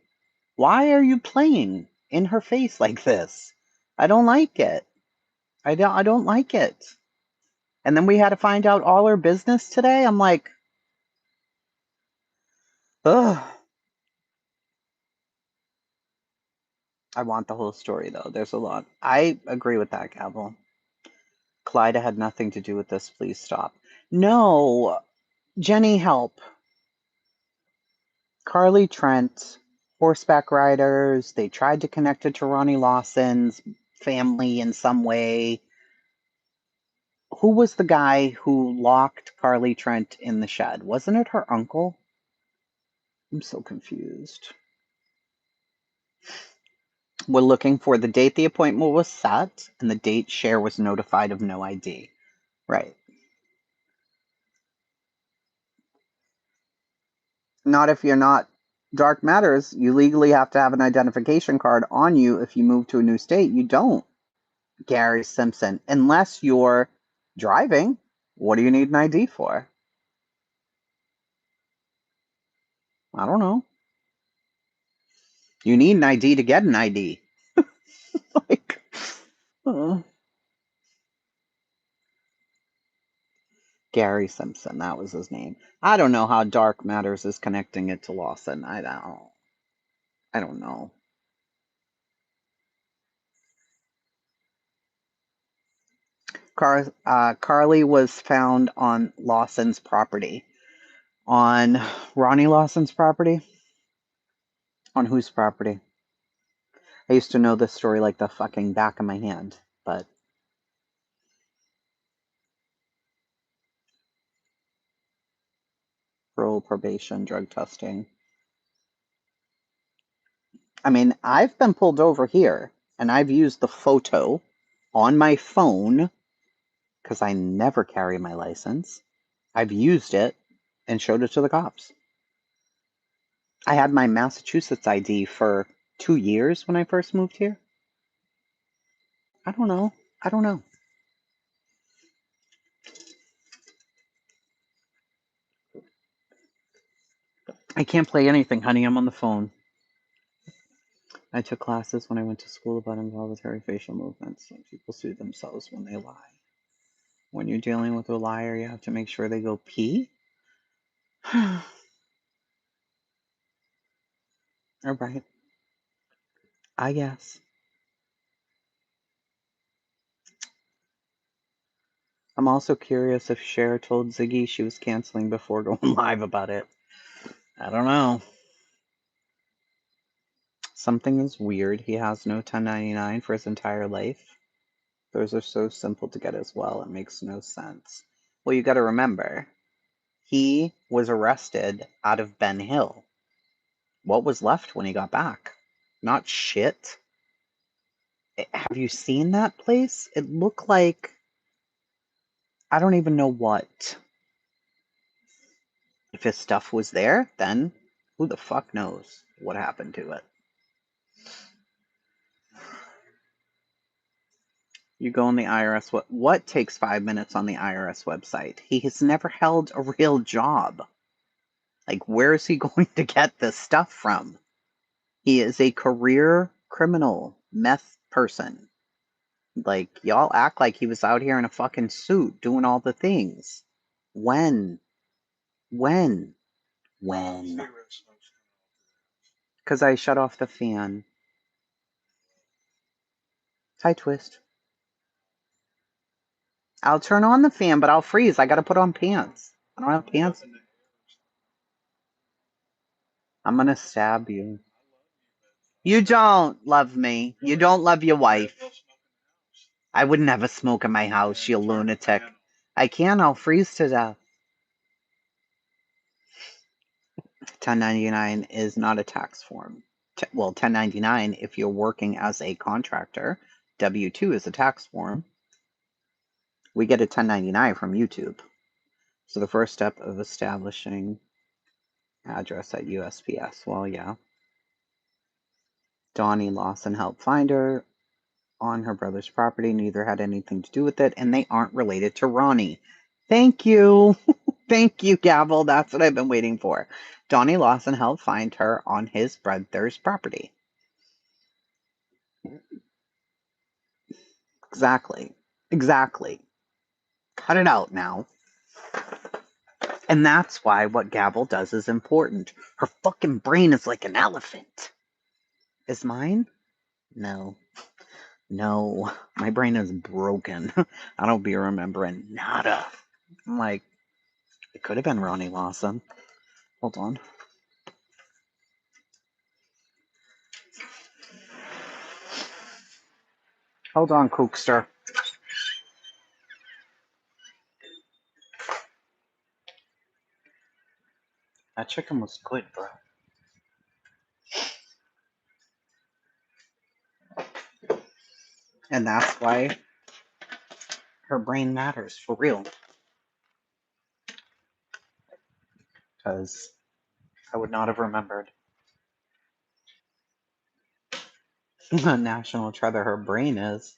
Why are you playing in her face like this? I don't like it. I don't like it. And then we had to find out all her business today. I'm like, ugh. I want the whole story, though. There's a lot. I agree with that, Gavel. Clyda had nothing to do with this. Please stop. No. Jenny, help. Carly Trent, horseback riders. They tried to connect it to Ronnie Lawson's family in some way. Who was the guy who locked Carly Trent in the shed? Wasn't it her uncle? I'm so confused. We're looking for the date the appointment was set and the date Cher was notified of no ID. Right. Not if you're not Dark Matters. You legally have to have an identification card on you if you move to a new state. You don't, Gary Simpson, unless you're driving. What do you need an ID for? I don't know. You need an ID to get an ID. Like, Gary Simpson, that was his name. I don't know how Dark Matters is connecting it to Lawson. I don't know. Carly was found on Lawson's property. On Ronnie Lawson's property? On whose property? I used to know this story like the fucking back of my hand, but parole, probation, drug testing. I mean, I've been pulled over here, and I've used the photo on my phone because I never carry my license. I've used it and showed it to the cops. I had my Massachusetts ID for 2 years when I first moved here. I don't know. I can't play anything, honey. I'm on the phone. I took classes when I went to school about involuntary facial movements. Some people sue themselves when they lie. When you're dealing with a liar, you have to make sure they go pee. All right. I guess. I'm also curious if Cher told Ziggy she was canceling before going live about it. I don't know. Something is weird. He has no 1099 for his entire life. Those are so simple to get as well. It makes no sense. Well, you got to remember, he was arrested out of Ben Hill. What was left when he got back? Not shit. Have you seen that place? It looked like I don't even know what. If his stuff was there, then who the fuck knows what happened to it. You go on the IRS, what takes 5 minutes on the IRS website? He has never held a real job. Like, where is he going to get this stuff from? He is a career criminal, meth person. Like, y'all act like he was out here in a fucking suit doing all the things. When? Because I shut off the fan. Hi, Twist. I'll turn on the fan, but I'll freeze. I gotta put on pants. I don't have pants. I'm gonna stab you. You don't love me. You don't love your wife. I would never smoke in my house, you lunatic. I can. I'll freeze to death. 1099 is not a tax form. Well, 1099 if you're working as a contractor. W-2 is a tax form. We get a 1099 from YouTube. So the first step of establishing address at USPS. Well, yeah. Donnie Lawson helped find her on her brother's property. Neither had anything to do with it, and they aren't related to Ronnie. Thank you. Thank you, Gavel. That's what I've been waiting for. Donnie Lawson helped find her on his brother's property. Exactly. Exactly. Cut it out now. And that's why what Gavel does is important. Her fucking brain is like an elephant. Is mine? No. No. My brain is broken. I don't be remembering nada. I'm like, it could have been Ronnie Lawson. Hold on. Hold on, Cookster. That chicken was good, bro. And that's why her brain matters, for real. Because I would not have remembered. A national treasure her brain is.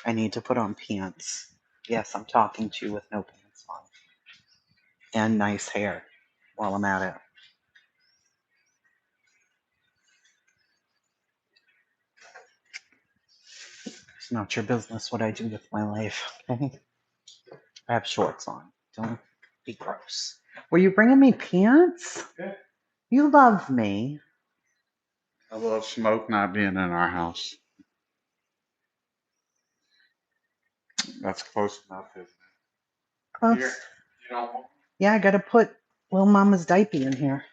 I need to put on pants. Yes, I'm talking to you with no pants on. And nice hair while I'm at it. It's not your business what I do with my life, okay? I have shorts on. Don't be gross. Were you bringing me pants? Yeah. You love me. I love Smoke not being in our house. That's close enough, isn't it? Close. Here, you don't want Yeah, I gotta put little mama's diaper in here.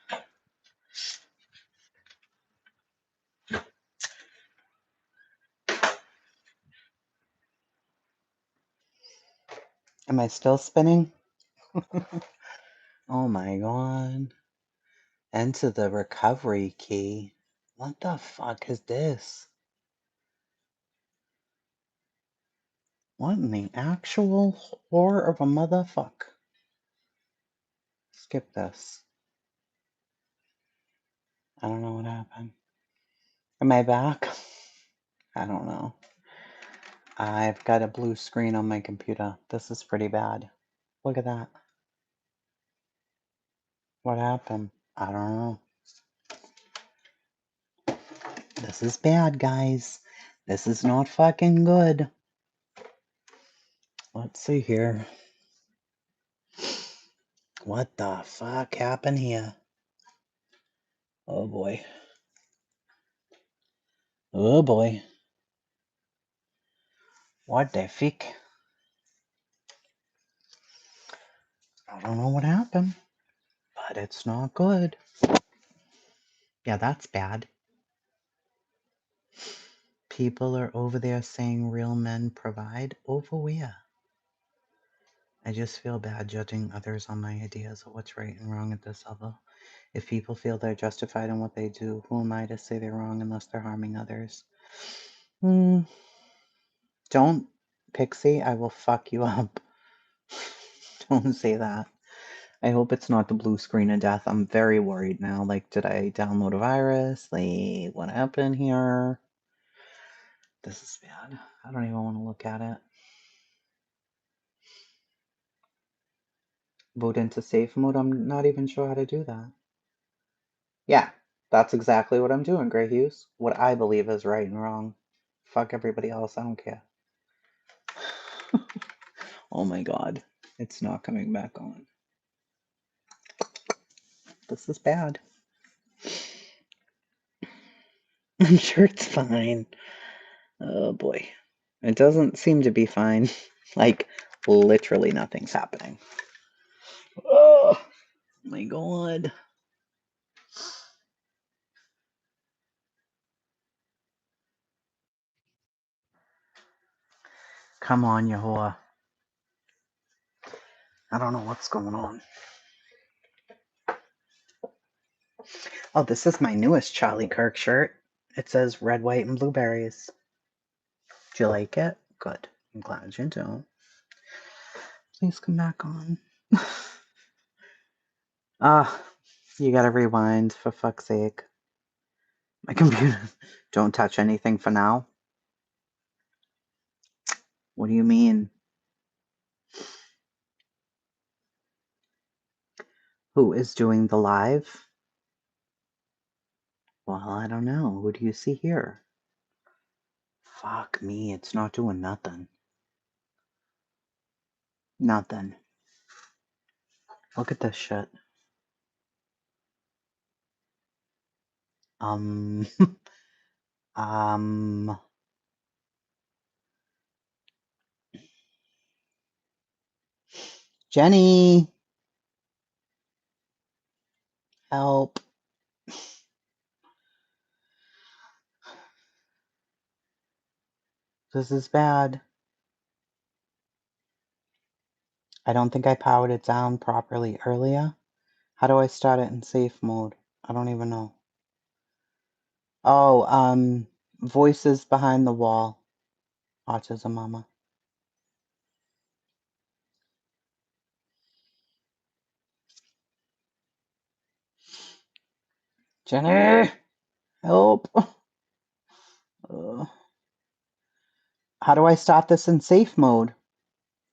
Am I still spinning? Oh my god. Enter the recovery key. What the fuck is this? What in the actual whore of a motherfuck? Skip this. I don't know what happened. Am I back? I don't know. I've got a blue screen on my computer. This is pretty bad. Look at that. What happened? I don't know. This is bad, guys. This is not fucking good. Let's see here. What the fuck happened here? Oh boy. Oh boy. What the fuck? I don't know what happened, but it's not good. Yeah, that's bad. People are over there saying real men provide. Over where? I just feel bad judging others on my ideas of what's right and wrong at this level. If people feel they're justified in what they do, who am I to say they're wrong unless they're harming others? Don't, Pixie, I will fuck you up. Don't say that. I hope it's not the blue screen of death. I'm very worried now. Like, did I download a virus? Like, what happened here? This is bad. I don't even want to look at it. Vote into safe mode. I'm not even sure how to do that. Yeah, that's exactly what I'm doing, Grey Hughes. What I believe is right and wrong. Fuck everybody else. I don't care. Oh my god. It's not coming back on. This is bad. I'm sure it's fine. Oh boy. It doesn't seem to be fine. Like, literally nothing's happening. Oh my god. Come on, you whore. I don't know what's going on. Oh, this is my newest Charlie Kirk shirt. It says red, white, and blueberries. Do you like it? Good. I'm glad you do. Please come back on. You gotta rewind, for fuck's sake. My computer. Don't touch anything for now. What do you mean? Who is doing the live? Well, I don't know. Who do you see here? Fuck me, it's not doing nothing. Nothing. Look at this shit. Um, Jenny, help. This is bad. I don't think I powered it down properly earlier. How do I start it in safe mode? I don't even know. Oh, voices behind the wall. Autism Mama. Jenny, help. How do I start this in safe mode?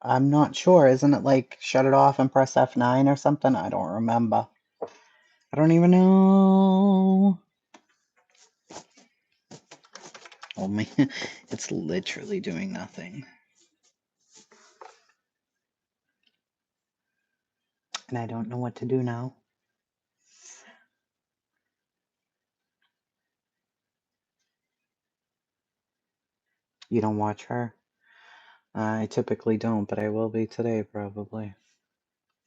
I'm not sure. Isn't it like shut it off and press F9 or something? I don't remember. I don't even know. Oh man, it's literally doing nothing. And I don't know what to do now. You don't watch her? I typically don't, but I will be today probably.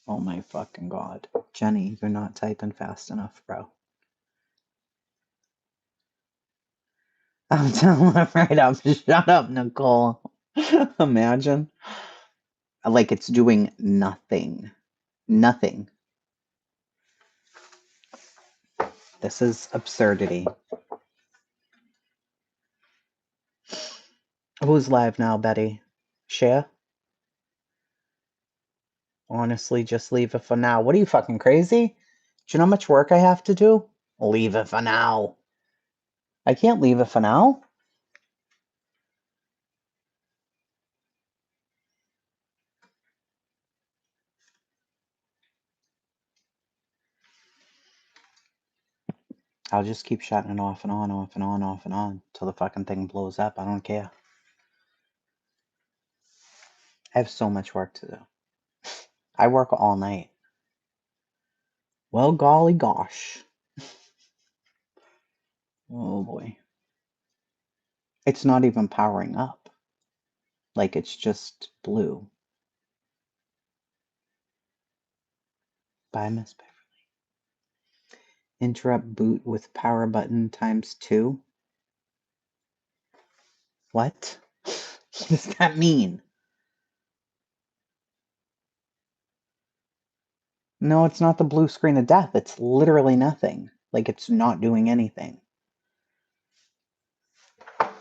Oh my fucking god. Jenny, you're not typing fast enough, bro. I'm telling her right up. Shut up, Nicole. Imagine. Like it's doing nothing. Nothing. This is absurdity. Who's live now, Betty? Share? Honestly, just leave it for now. What are you, fucking crazy? Do you know how much work I have to do? Leave it for now. I can't leave it for now. I'll just keep shutting it off and on, off and on, off and on till the fucking thing blows up. I don't care. I have so much work to do. I work all night. Well, golly gosh. Oh boy. It's not even powering up. Like it's just blue. Bye, Miss Beverly. Interrupt boot with power button ×2. What? What does that mean? No, it's not the blue screen of death. It's literally nothing. Like it's not doing anything. What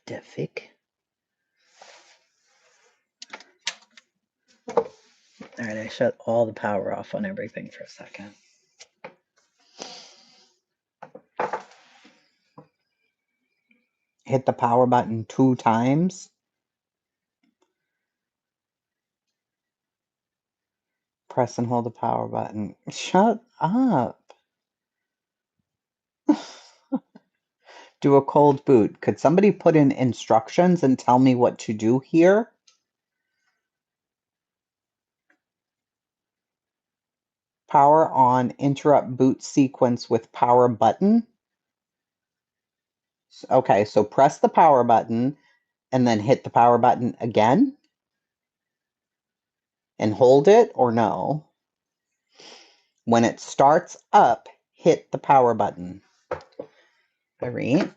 the fuck? Alright, I shut all the power off on everything for a second. Hit the power button 2 times. Press and hold the power button. Shut up. Do a cold boot. Could somebody put in instructions and tell me what to do here? Power on, interrupt boot sequence with power button. Okay, so press the power button and then hit the power button again and hold it or no. When it starts up, hit the power button. Irene?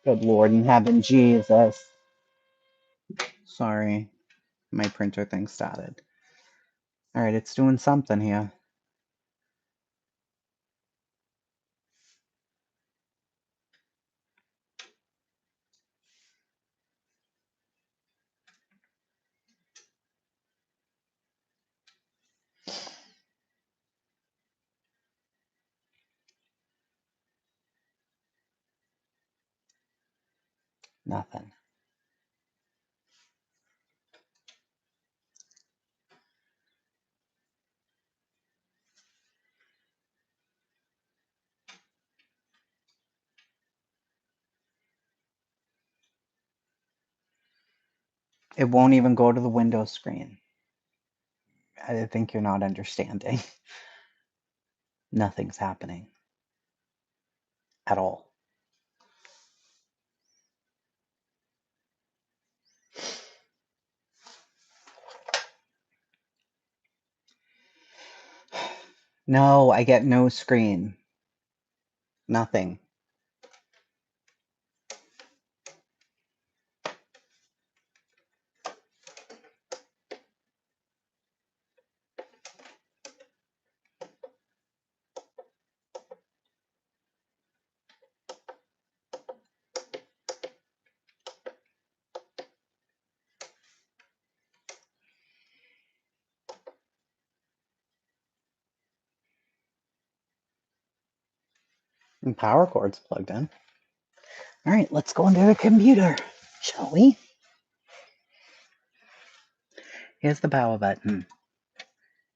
Good Lord in heaven, Jesus. Sorry, my printer thing started. Alright, it's doing something here. Nothing. It won't even go to the Windows screen. I think you're not understanding. Nothing's happening. At all. No, I get no screen. Nothing. And power cord's plugged in. Alright, let's go into the computer, shall we? Here's the power button.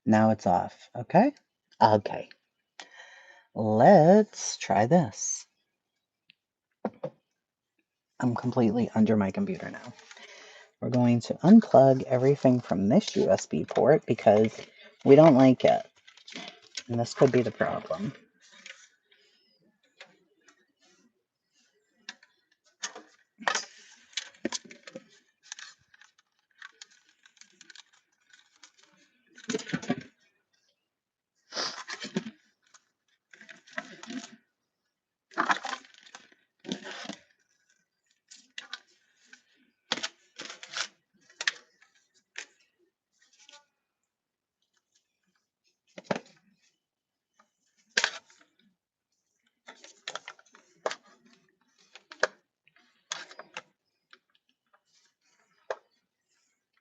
Now it's off, okay? Okay. Let's try this. I'm completely under my computer now. We're going to unplug everything from this USB port because we don't like it. And this could be the problem.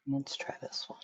Let's try this one.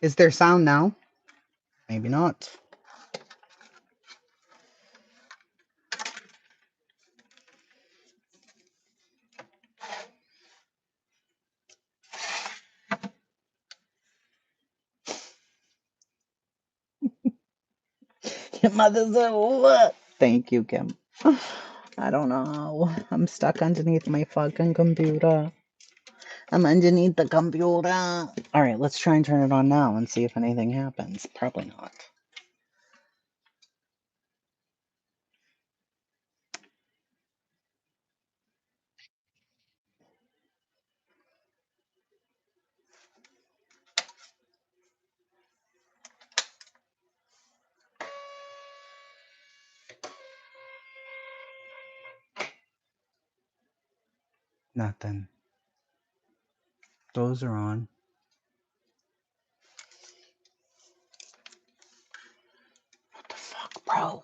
Is there sound now? Maybe not. Your mother's a what? Thank you, Kim. I don't know. I'm stuck underneath my fucking computer. I'm underneath the computer. Alright, let's try and turn it on now and see if anything happens. Probably not. Nothing. Those are on. What the fuck, bro?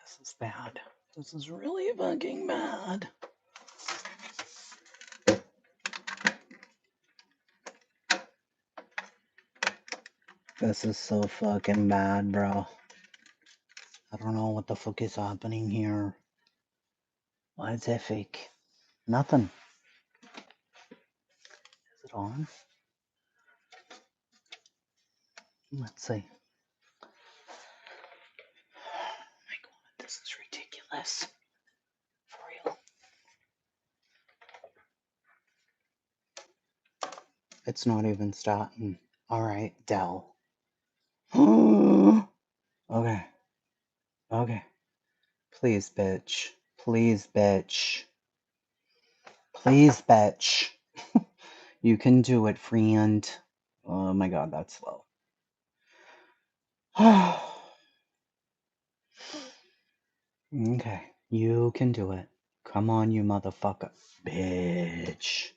This is bad. This is really fucking bad. This is so fucking bad, bro. I don't know what the fuck is happening here. Why is that fake? Nothing. Is it on? Let's see. Oh my god, this is ridiculous. For real. It's not even starting. Alright, Dell. Okay. Okay. Please, bitch. Please, bitch. Please, bitch. You can do it, friend. Oh my god, that's slow. Okay, you can do it. Come on, you motherfucker. Bitch.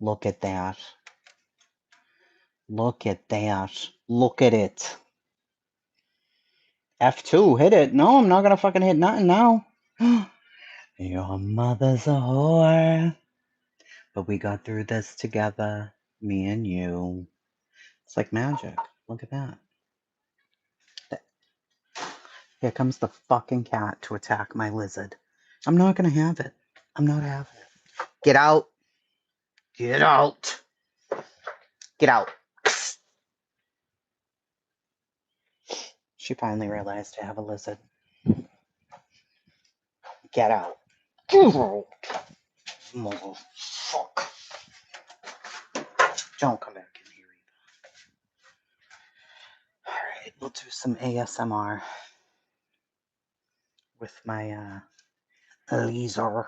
Look at that. Look at that. Look at it. F2, hit it. No, I'm not gonna fucking hit nothing now. Your mother's a whore. But we got through this together. Me and you. It's like magic. Look at that. Here comes the fucking cat to attack my lizard. I'm not gonna have it. I'm not having it. Get out. Get out. Get out. She finally realized I have a lizard. Get out. Get out. Motherfucker. Don't come back in here either. Alright, we'll do some ASMR with my laser.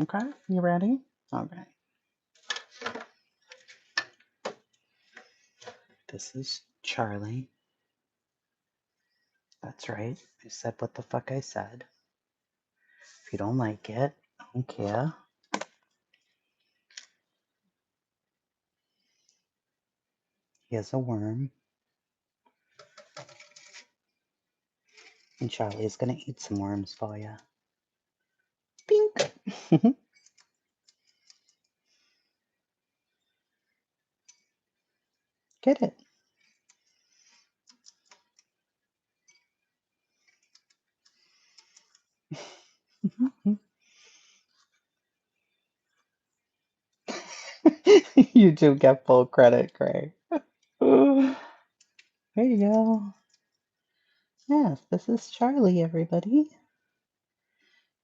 Okay, you ready? Okay. This is Charlie. That's right. I said what the fuck I said. If you don't like it, I don't care. Here's a worm. And Charlie's gonna eat some worms for you. Bink! Get it. You do get full credit, Gray. There you go. Yes, this is Charlie, everybody.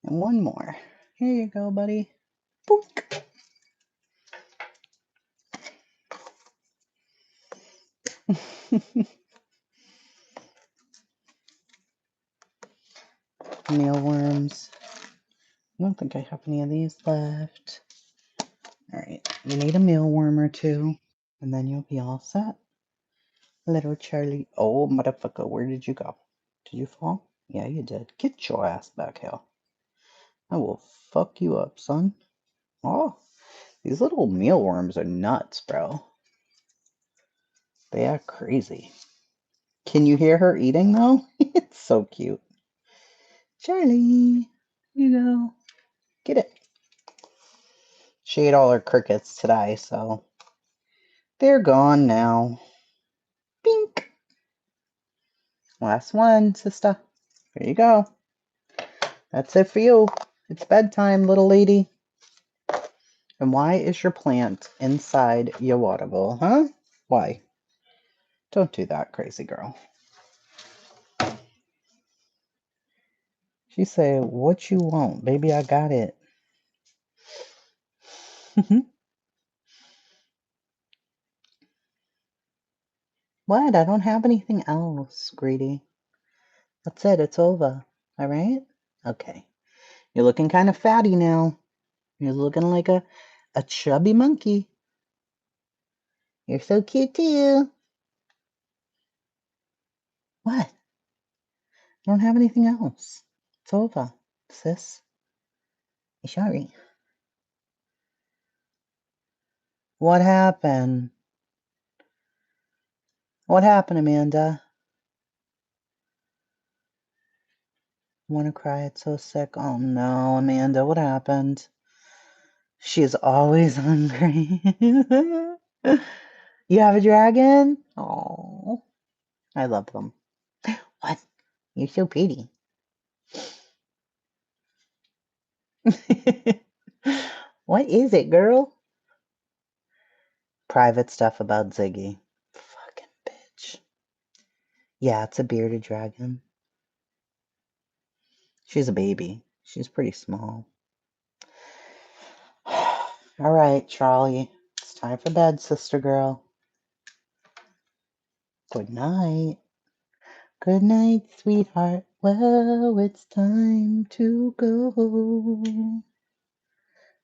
And one more. Here you go, buddy. Boink. Mealworms. I don't think I have any of these left. Alright, you need a mealworm or two, and then you'll be all set. Little Charlie. Oh, motherfucker, where did you go? Did you fall? Yeah, you did. Get your ass back here. I will fuck you up, son. Oh, these little mealworms are nuts, bro. They are crazy. Can you hear her eating, though? It's so cute. Charlie, here you go. Get it. She ate all her crickets today, so they're gone now. Bink. Last one, sister. Here you go. That's it for you. It's bedtime, little lady. And why is your plant inside your water bowl, huh? Why? Don't do that, crazy girl. She said, what you want? Baby, I got it. What? I don't have anything else, Greedy. That's it. It's over. All right? Okay. You're looking kind of fatty now. You're looking like a chubby monkey. You're so cute too. What? I don't have anything else. It's over, sis. You sorry? What happened? What happened, Amanda? Want to cry? It's so sick. Oh no, Amanda, what happened? She is always hungry. You have a dragon? Oh, I love them. What? You're so pretty. What is it, girl? Private stuff about Ziggy. Fucking bitch. Yeah, it's a bearded dragon. She's a baby. She's pretty small. All right, Charlie. It's time for bed, sister girl. Good night. Good night, sweetheart. Well, it's time to go.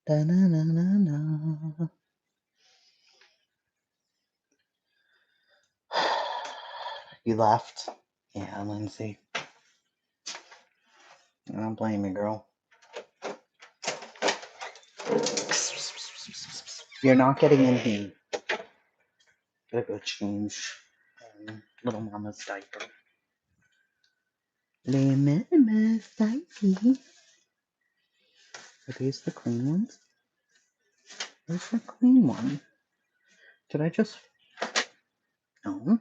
Da-na-na-na-na. You left? Yeah, Lindsay. I don't blame you, girl. You're not getting in here. Gotta go change little mama's diaper. Little mama's diaper. Are these the clean ones? Where's the clean one? Did I just... No.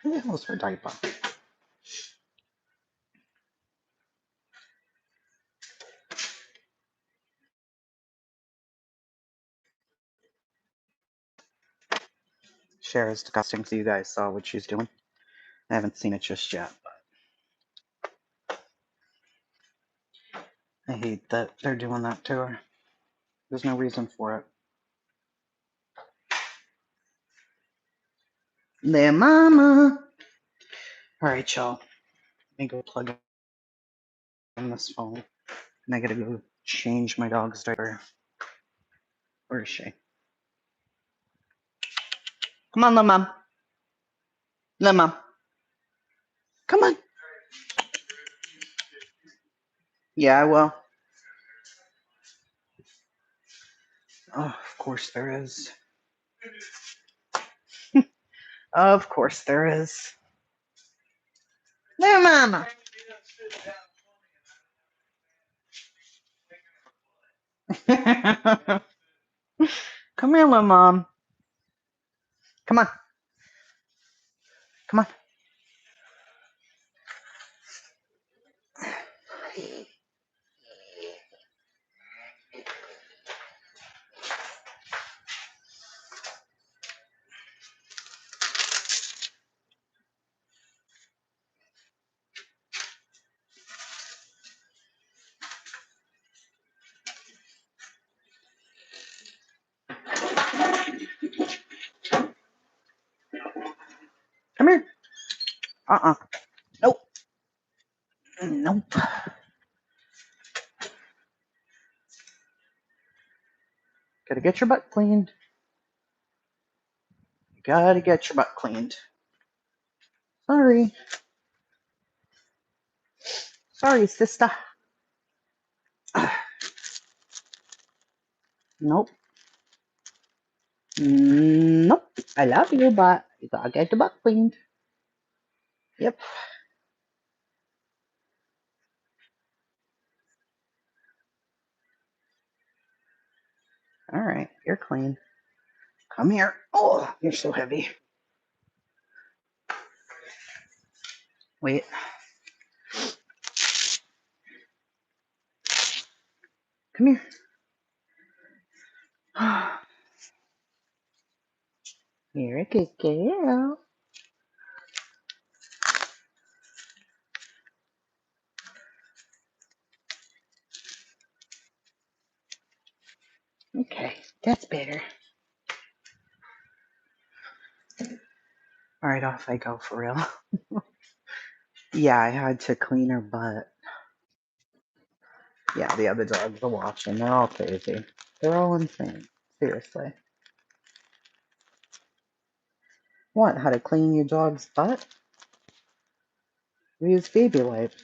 Where the hell's her diaper? Cher is disgusting, so you guys saw what she's doing. I haven't seen it just yet, but I hate that they're doing that to her. There's no reason for it. There, mama. All right, y'all. Let me go plug in this phone. And I gotta go change my dog's diaper. Where is she? Come on, little mom. Little mom. Come on. Yeah, I will. Oh, of course there is. Of course there is. Little mama. Come here, little mom. Come on. Come on. Come here. Uh-uh. Nope. Nope. Gotta get your butt cleaned. Gotta get your butt cleaned. Sorry. Sorry, sister. Nope. Nope. I love you, but you gotta get your butt cleaned. Yep. All right. You're clean. Come here. Oh, you're so heavy. Wait. Come here. You're a good girl. Okay, that's better. All right, off I go for real. Yeah, I had to clean her butt. Yeah, the other dogs are watching. They're all crazy. They're all insane. Seriously. What? How to clean your dog's butt? We use baby wipes.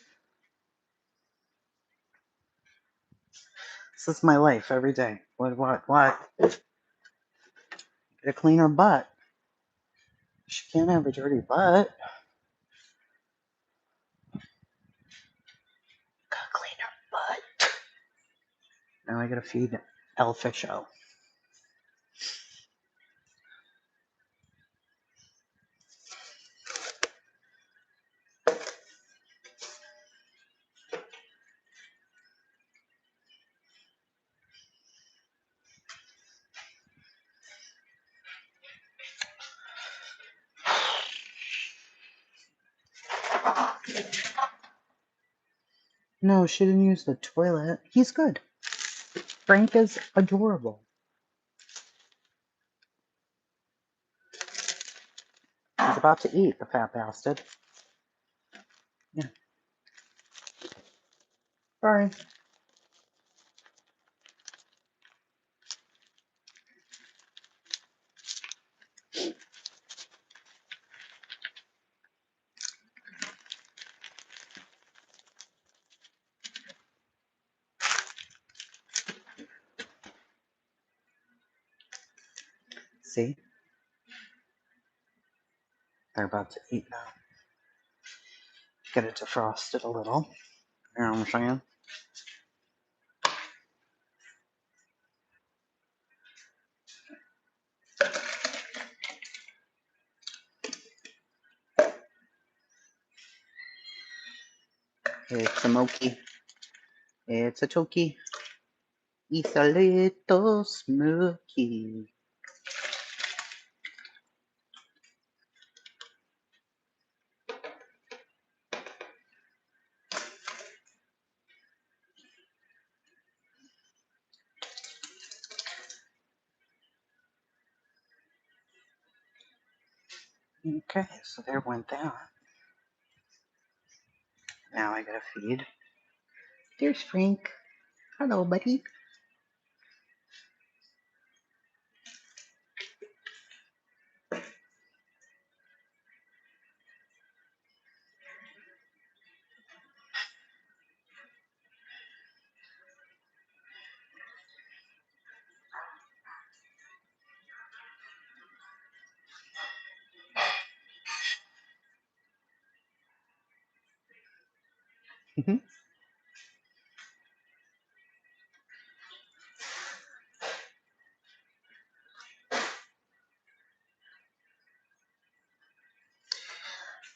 This is my life every day. What? Get a cleaner butt. She can't have a dirty butt. Gotta clean her butt. Now I gotta feed El Fisho. No, she didn't use the toilet. He's good. Frank is adorable. He's about to eat, the fat bastard. Yeah. Sorry. See? They're about to eat now. Get it defrosted a little. You know what I'm saying? It's a mochi. It's a toki. It's a little smoky. Okay, so there went that. Now I gotta feed. There's Frank. Hello, buddy.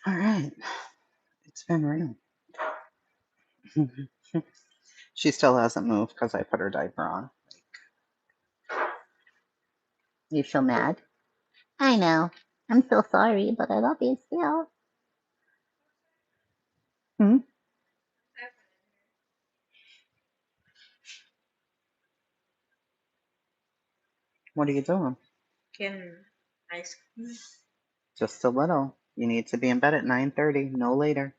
All right. It's been real. She still hasn't moved because I put her diaper on. You feel mad? I know. I'm so sorry, but I love you still. Hmm? What are you doing? Getting ice cream. Just a little. You need to be in bed at 9:30, no later.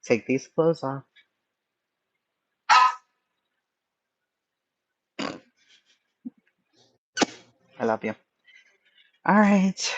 Take these clothes off. I love you. All right.